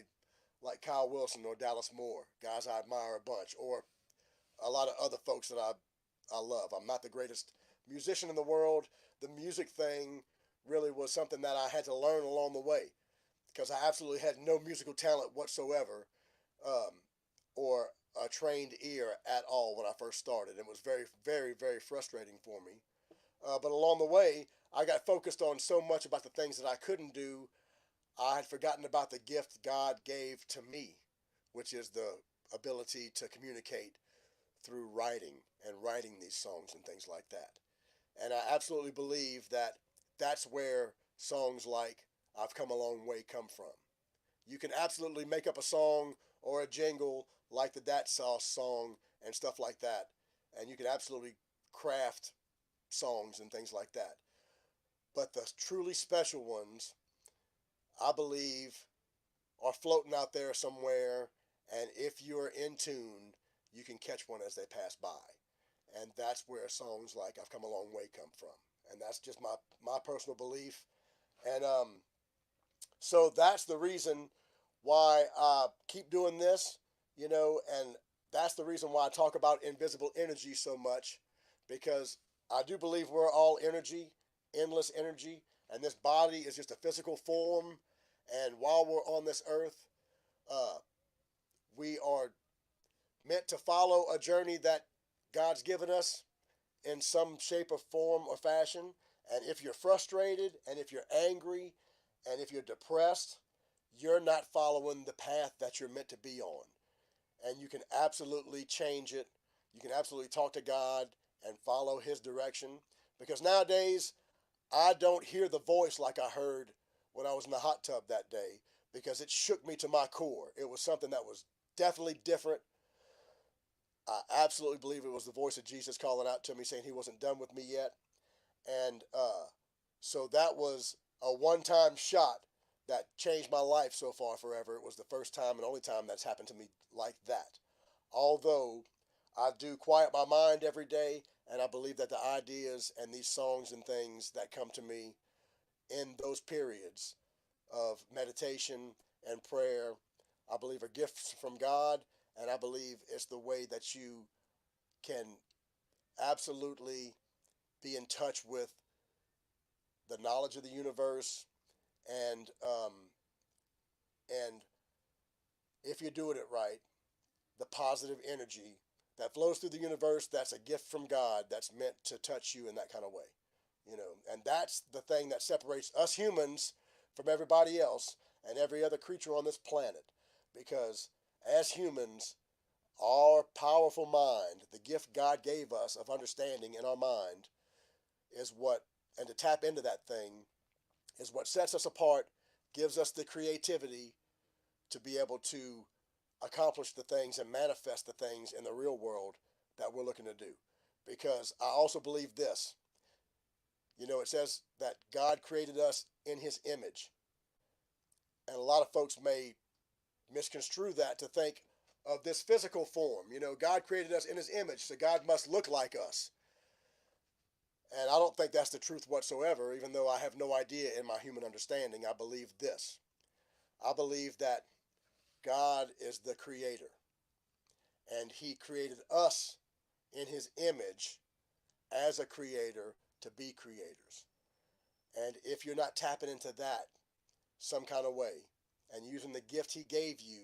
like Kyle Wilson or Dallas Moore, guys I admire a bunch, or a lot of other folks that I love. I'm not the greatest musician in the world. The music thing really was something that I had to learn along the way, because I absolutely had no musical talent whatsoever, or a trained ear at all when I first started. It was very, very, very frustrating for me. But along the way, I got focused on so much about the things that I couldn't do, I had forgotten about the gift God gave to me, which is the ability to communicate through writing and writing these songs and things like that. And I absolutely believe that that's where songs like I've Come a Long Way come from. You can absolutely make up a song or a jingle like the Dat Sauce song and stuff like that, and you can absolutely craft songs and things like that. But the truly special ones, I believe, are floating out there somewhere, and if you're in tune, you can catch one as they pass by. And that's where songs like I've Come a Long Way come from. And that's just my personal belief. And so that's the reason why I keep doing this, and that's the reason why I talk about invisible energy so much, because I do believe we're all energy, endless energy, and this body is just a physical form. And while we're on this earth, we are meant to follow a journey that God's given us in some shape or form or fashion. And if you're frustrated, and if you're angry, and if you're depressed, you're not following the path that you're meant to be on. And you can absolutely change it. You can absolutely talk to God and follow His direction. Because nowadays, I don't hear the voice like I heard when I was in the hot tub that day, because it shook me to my core. It was something that was definitely different. I absolutely believe it was the voice of Jesus calling out to me, saying He wasn't done with me yet. And so that was a one-time shot that changed my life so far forever. It was the first time and only time that's happened to me like that. Although I do quiet my mind every day, and I believe that the ideas and these songs and things that come to me in those periods of meditation and prayer, I believe are gifts from God, and I believe it's the way that you can absolutely be in touch with the knowledge of the universe, and if you're doing it right, the positive energy that flows through the universe, that's a gift from God that's meant to touch you in that kind of way. And that's the thing that separates us humans from everybody else and every other creature on this planet. Because as humans, our powerful mind, the gift God gave us of understanding in our mind, is what, and to tap into that thing, is what sets us apart, gives us the creativity to be able to accomplish the things and manifest the things in the real world that we're looking to do. Because I also believe this. It says that God created us in his image. And a lot of folks may misconstrue that to think of this physical form. God created us in his image, so God must look like us. And I don't think that's the truth whatsoever, even though I have no idea in my human understanding. I believe this. I believe that God is the creator, and he created us in his image as a creator to be creators. And if you're not tapping into that some kind of way and using the gift he gave you,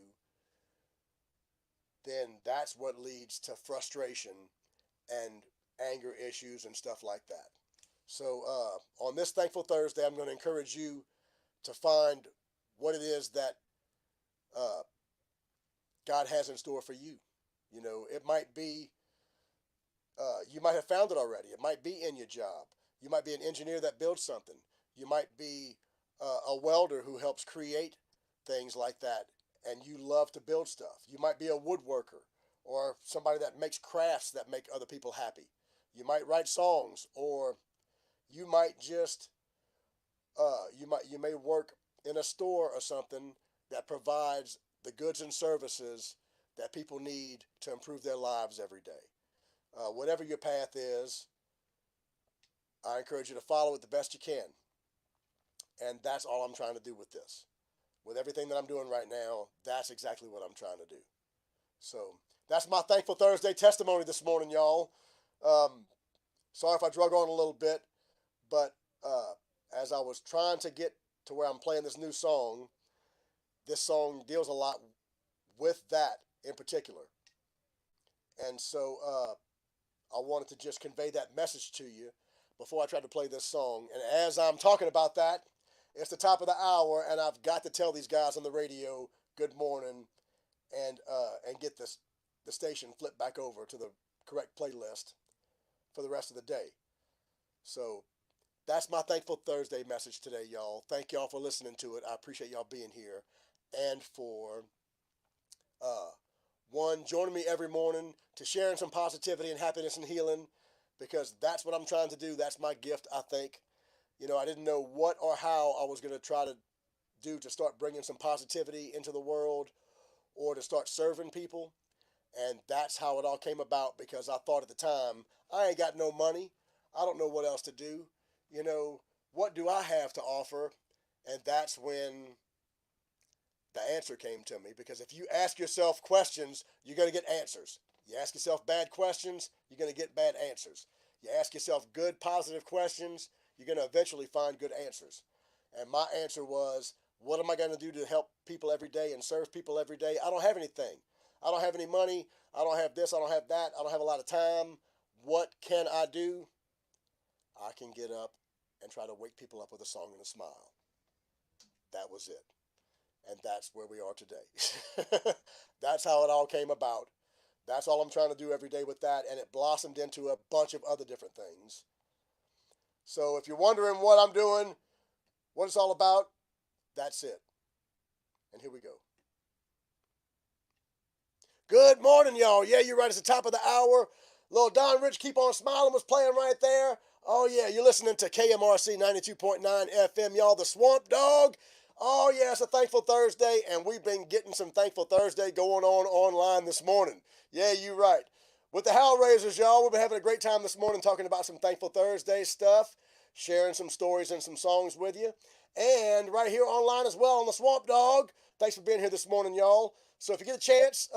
then that's what leads to frustration and anger issues and stuff like that. So on this Thankful Thursday, I'm going to encourage you to find what it is that God has in store for you. It might be, you might have found it already. It might be in your job. You might be an engineer that builds something. You might be a welder who helps create things like that, and you love to build stuff. You might be a woodworker or somebody that makes crafts that make other people happy. You might write songs, or you might just, you may work in a store or something that provides the goods and services that people need to improve their lives every day. Whatever your path is, I encourage you to follow it the best you can. And that's all I'm trying to do with this. With everything that I'm doing right now, that's exactly what I'm trying to do. So that's my Thankful Thursday testimony this morning, y'all. Sorry if I drug on a little bit, but as I was trying to get to where I'm playing this new song, this song deals a lot with that in particular. And so I wanted to just convey that message to you before I tried to play this song. And as I'm talking about that, it's the top of the hour, and I've got to tell these guys on the radio good morning and get the station flipped back over to the correct playlist for the rest of the day. So that's my Thankful Thursday message today, y'all. Thank y'all for listening to it. I appreciate y'all being here, and for joining me every morning to sharing some positivity and happiness and healing, because that's what I'm trying to do. That's my gift, I think. I didn't know what or how I was going to try to do to start bringing some positivity into the world or to start serving people. And that's how it all came about, because I thought at the time, I ain't got no money. I don't know what else to do. What do I have to offer? And that's when the answer came to me, because if you ask yourself questions, you're going to get answers. You ask yourself bad questions, you're going to get bad answers. You ask yourself good, positive questions, you're going to eventually find good answers. And my answer was, what am I going to do to help people every day and serve people every day? I don't have anything. I don't have any money. I don't have this. I don't have that. I don't have a lot of time. What can I do? I can get up and try to wake people up with a song and a smile. That was it. And that's where we are today. That's how it all came about. That's all I'm trying to do every day with that. And it blossomed into a bunch of other different things. So if you're wondering what I'm doing, what it's all about, that's it. And here we go. Good morning, y'all. Yeah, you're right. It's the top of the hour. Little Don Rich, Keep On Smiling was playing right there. Oh, yeah, you're listening to KMRC 92.9 FM, y'all. The Swampdawg Oh, yeah, it's a Thankful Thursday, and we've been getting some Thankful Thursday going on online this morning. Yeah, you're right. With the Hal Raisers, y'all, we've been having a great time this morning talking about some Thankful Thursday stuff, sharing some stories and some songs with you. And right here online as well on the Swampdawg. Thanks for being here this morning, y'all. So if you get a chance,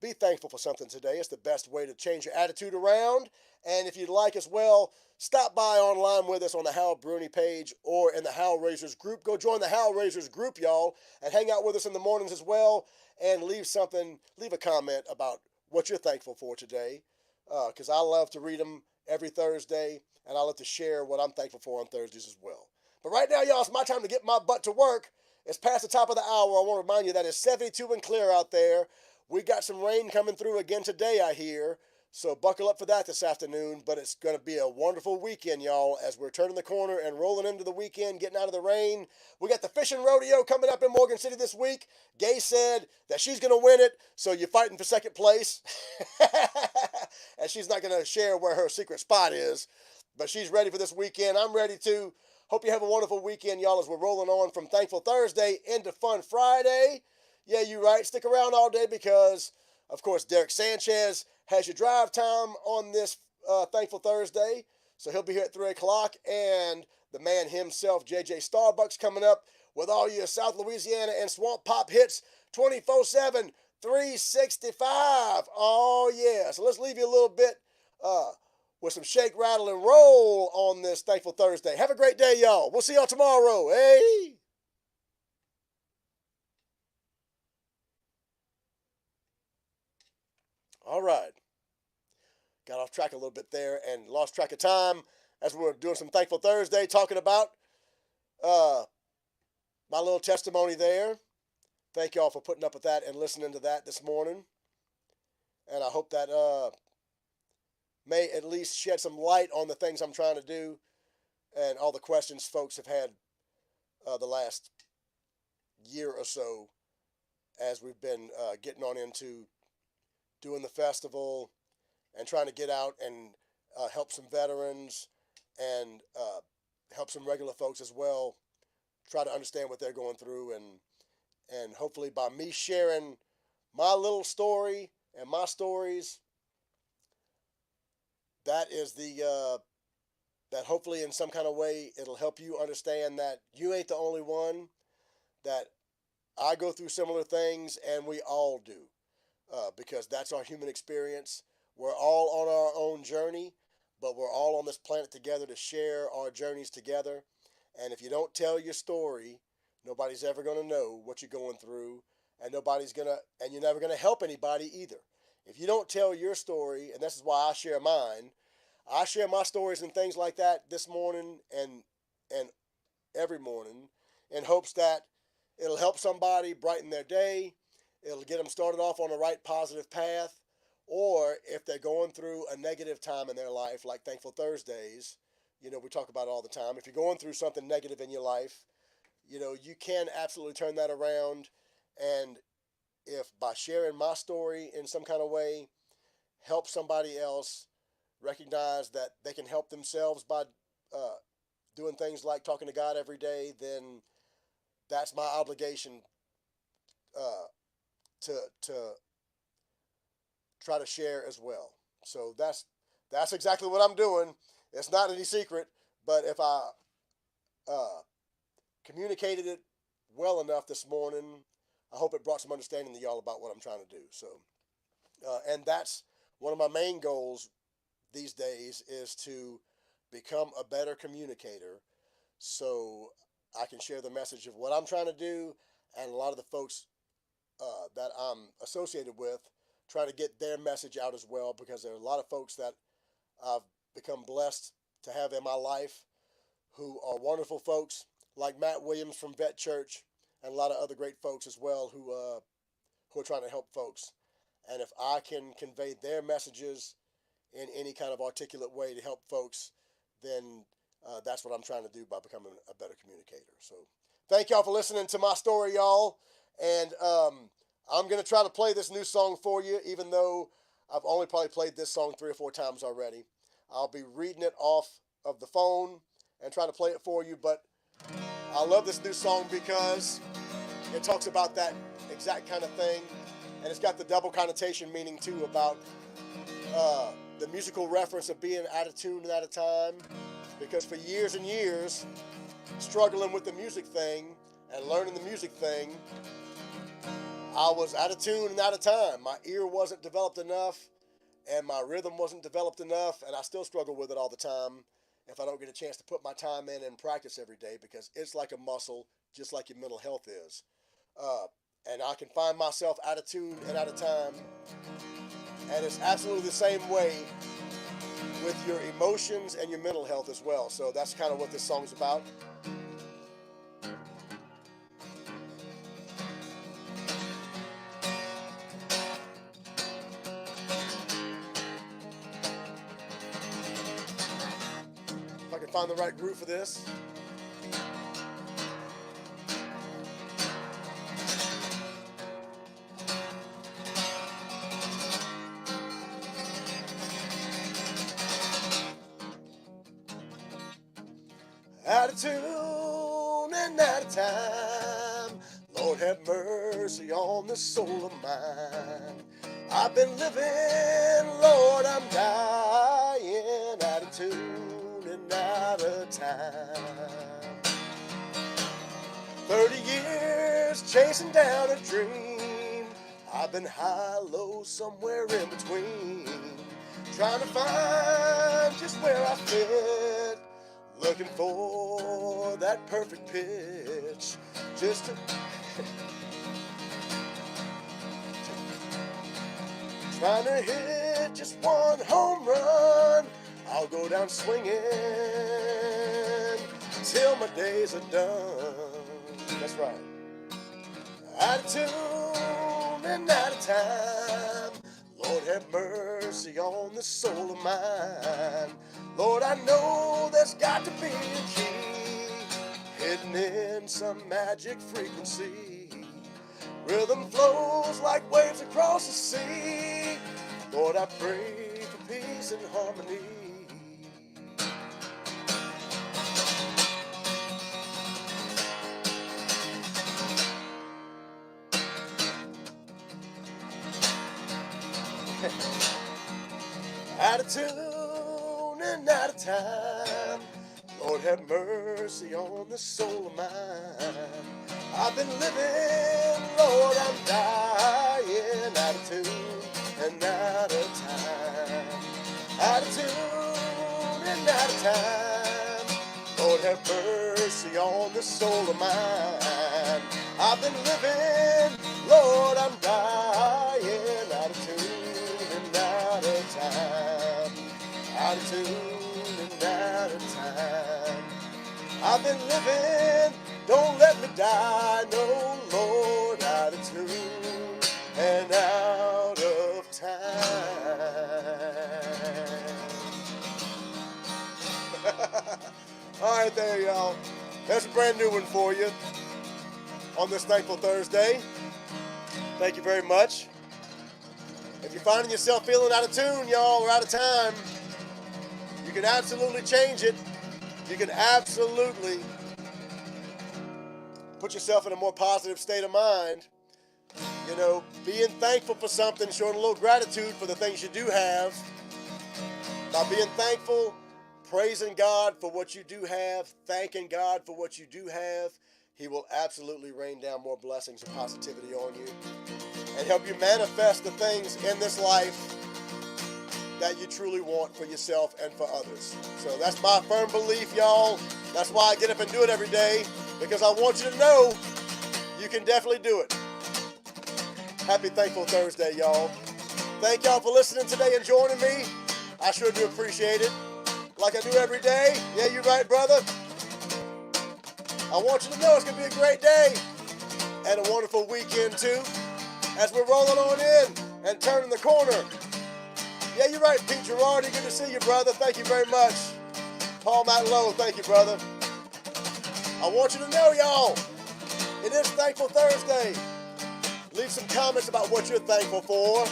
be thankful for something today. It's the best way to change your attitude around. And if you'd like as well, stop by online with us on the Hal Bruni page or in the Hal Raisers group. Go join the Hal Raisers group, y'all, and hang out with us in the mornings as well. And leave a comment about what you're thankful for today. Because I love to read them every Thursday, and I love to share what I'm thankful for on Thursdays as well. But right now, y'all, it's my time to get my butt to work. It's past the top of the hour. I want to remind you that it's 72 and clear out there. We got some rain coming through again today, I hear. So buckle up for that this afternoon. But it's going to be a wonderful weekend, y'all, as we're turning the corner and rolling into the weekend, getting out of the rain. We got the fishing rodeo coming up in Morgan City this week. Gay said that she's going to win it, so you're fighting for second place. And she's not going to share where her secret spot is. But she's ready for this weekend. I'm ready too. Hope you have a wonderful weekend, y'all, as we're rolling on from Thankful Thursday into Fun Friday. Yeah, you're right. Stick around all day because, of course, Derek Sanchez has your drive time on this Thankful Thursday. So he'll be here at 3 o'clock. And the man himself, JJ Starbucks, coming up with all your South Louisiana and Swamp Pop hits 24/7, 365. Oh, yeah. So let's leave you a little bit with some shake, rattle, and roll on this Thankful Thursday. Have a great day, y'all. We'll see y'all tomorrow. Hey! All right. Got off track a little bit there and lost track of time as we were doing some Thankful Thursday, talking about my little testimony there. Thank y'all for putting up with that and listening to that this morning. And I hope that may at least shed some light on the things I'm trying to do and all the questions folks have had the last year or so as we've been getting on into doing the festival and trying to get out and help some veterans and help some regular folks as well try to understand what they're going through, and hopefully by me sharing my little story and my stories, that is that hopefully in some kind of way it'll help you understand that you ain't the only one, that I go through similar things and we all do. Because that's our human experience. We're all on our own journey, but we're all on this planet together to share our journeys together. And if you don't tell your story, nobody's ever going to know what you're going through, and you're never going to help anybody either. If you don't tell your story, and this is why I share mine, I share my stories and things like that this morning and every morning in hopes that it'll help somebody brighten their day. It'll get them started off on the right positive path. Or if they're going through a negative time in their life, like Thankful Thursdays, we talk about it all the time. If you're going through something negative in your life, you can absolutely turn that around. And if by sharing my story in some kind of way, help somebody else recognize that they can help themselves by doing things like talking to God every day, then that's my obligation to try to share as well. So that's exactly what I'm doing. It's not any secret, but if I communicated it well enough this morning, I hope it brought some understanding to y'all about what I'm trying to do. So, and that's one of my main goals these days, is to become a better communicator so I can share the message of what I'm trying to do, and a lot of the folks that I'm associated with try to get their message out as well, because there are a lot of folks that I've become blessed to have in my life who are wonderful folks, like Matt Williams from Vet Church, and a lot of other great folks as well who are trying to help folks. And if I can convey their messages in any kind of articulate way to help folks, then that's what I'm trying to do by becoming a better communicator. So thank y'all for listening to my story, y'all. And I'm going to try to play this new song for you, even though I've only probably played this song 3 or 4 times already. I'll be reading it off of the phone and trying to play it for you, but I love this new song because it talks about that exact kind of thing, and it's got the double connotation meaning too about the musical reference of being out of tune and out of time, because for years and years, struggling with the music thing and learning the music thing, I was out of tune and out of time. My ear wasn't developed enough, and my rhythm wasn't developed enough, and I still struggle with it all the time if I don't get a chance to put my time in and practice every day, because it's like a muscle, just like your mental health is. And I can find myself out of tune and out of time, and it's absolutely the same way with your emotions and your mental health as well. So that's kind of what this song's about. If I can find the right groove for this. Out of tune and out of time, Lord have mercy on this soul of mine. I've been living, Lord, I'm dying, out of tune and out of time. 30 years chasing down a dream, I've been high, low, somewhere in between, trying to find just where I fit. Looking for that perfect pitch, just to trying to hit just one home run. I'll go down swinging till my days are done. That's right. Out of tune and out of time, Lord have mercy on this soul of mine. Lord, I know there's got to be a key hidden in some magic frequency. Rhythm flows like waves across the sea. Lord, I pray for peace and harmony. Out of tune and out of time, Lord have mercy on the soul of mine. I've been living, Lord, I'm dying, out of tune and out of time. Out of tune and out of time, Lord have mercy on the soul of mine. I've been living, Lord, I'm dying, out of tune and out of time. Out of tune and out of time. I've been living, don't let me die, no, Lord, out of tune and out of time. All right, there, y'all. There's a brand new one for you on this Thankful Thursday. Thank you very much. If you're finding yourself feeling out of tune, y'all, or out of time, you can absolutely change it. You can absolutely put yourself in a more positive state of mind. You know, being thankful for something, showing a little gratitude for the things you do have. By being thankful, praising God for what you do have, thanking God for what you do have, He will absolutely rain down more blessings and positivity on you and help you manifest the things in this life that you truly want for yourself and for others. So that's my firm belief, y'all. That's why I get up and do it every day, because I want you to know you can definitely do it. Happy Thankful Thursday, y'all. Thank y'all for listening today and joining me. I sure do appreciate it. Like I do every day. Yeah, you're right, brother. I want you to know it's going to be a great day and a wonderful weekend, too, as we're rolling on in and turning the corner. Yeah, you're right, Pete Girardi. Good to see you, brother. Thank you very much. Paul Matlow, thank you, brother. I want you to know, y'all, it is Thankful Thursday. Leave some comments about what you're thankful for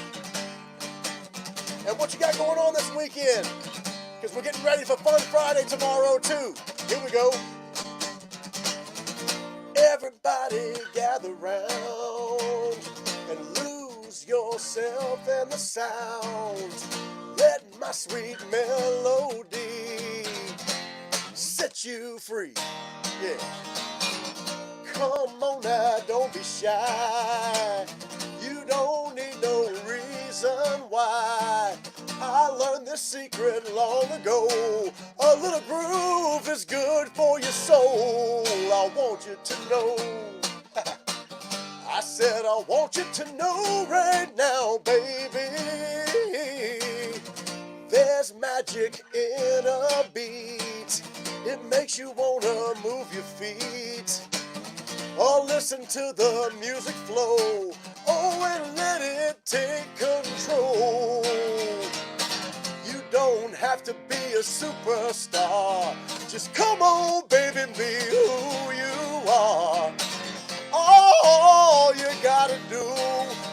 and what you got going on this weekend, because we're getting ready for Fun Friday tomorrow, too. Here we go. everybody gather round and lose yourself in the sound. Let my sweet melody set you free. Yeah. Come on now, don't be shy. You don't need no reason why. I learned this secret long ago. A little groove is good for your soul. I want you to know. I said I want you to know right now, baby. There's magic in a beat. It makes you wanna move your feet. Or listen to the music flow. Oh, and let it take control. You don't have to be a superstar. Just come on, baby, be who you are. All you gotta do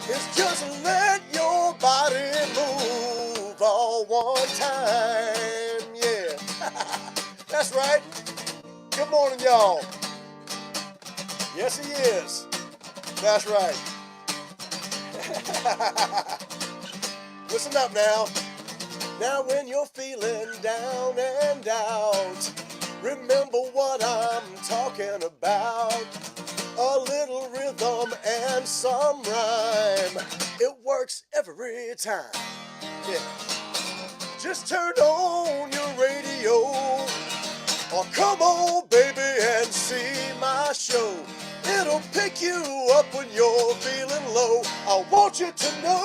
is just let your body move all one time. Yeah, that's right. Good morning, y'all. Yes, he is. That's right. Listen up now. Now when you're feeling down and out, remember what I'm talking about. A little rhythm and some rhyme. It works every time. Yeah. Just turn on your radio. Or come on, baby, and see my show. It'll pick you up when you're feeling low. I want you to know.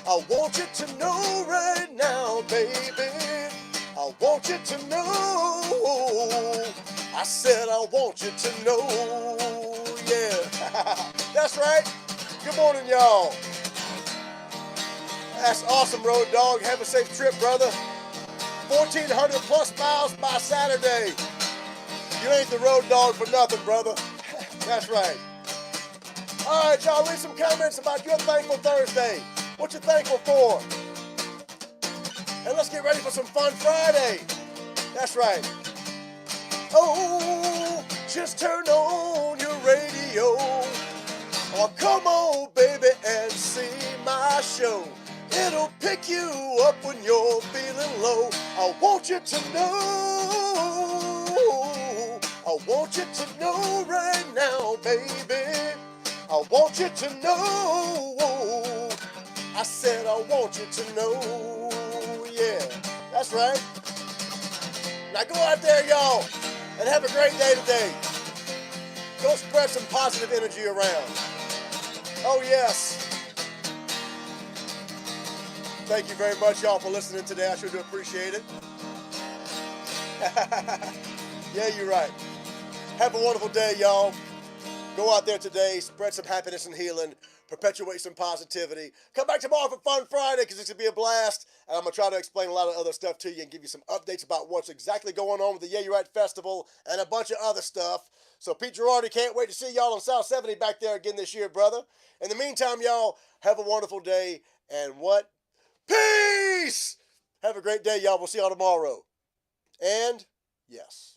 I want you to know right now, baby. I want you to know. I said I want you to know. Yeah, that's right. Good morning, y'all. That's awesome, Road Dog. Have a safe trip, brother. 1,400 plus miles by Saturday. You ain't the Road Dog for nothing, brother. That's right. All right, y'all, leave some comments about your Thankful Thursday. What you thankful for? And let's get ready for some fun Friday. That's right. Oh, just turn on your radio. Or come on, baby, and see my show. It'll pick you up when you're feeling low. I want you to know. I want you to know right now, baby. I want you to know. I said I want you to know. Yeah, that's right. Now go out there, y'all, and have a great day today. Go spread some positive energy around. Oh, yes. Thank you very much, y'all, for listening today. I sure do appreciate it. Yeah, you're right. Have a wonderful day, y'all. Go out there today, spread some happiness and healing, perpetuate some positivity. Come back tomorrow for Fun Friday because it's going to be a blast. And I'm going to try to explain a lot of other stuff to you and give you some updates about what's exactly going on with the Yeah, You're Right Festival and a bunch of other stuff. So Pete Girardi, can't wait to see y'all on South 70 back there again this year, brother. In the meantime, y'all, have a wonderful day. And what? Peace! Have a great day, y'all. We'll see y'all tomorrow. And, yes.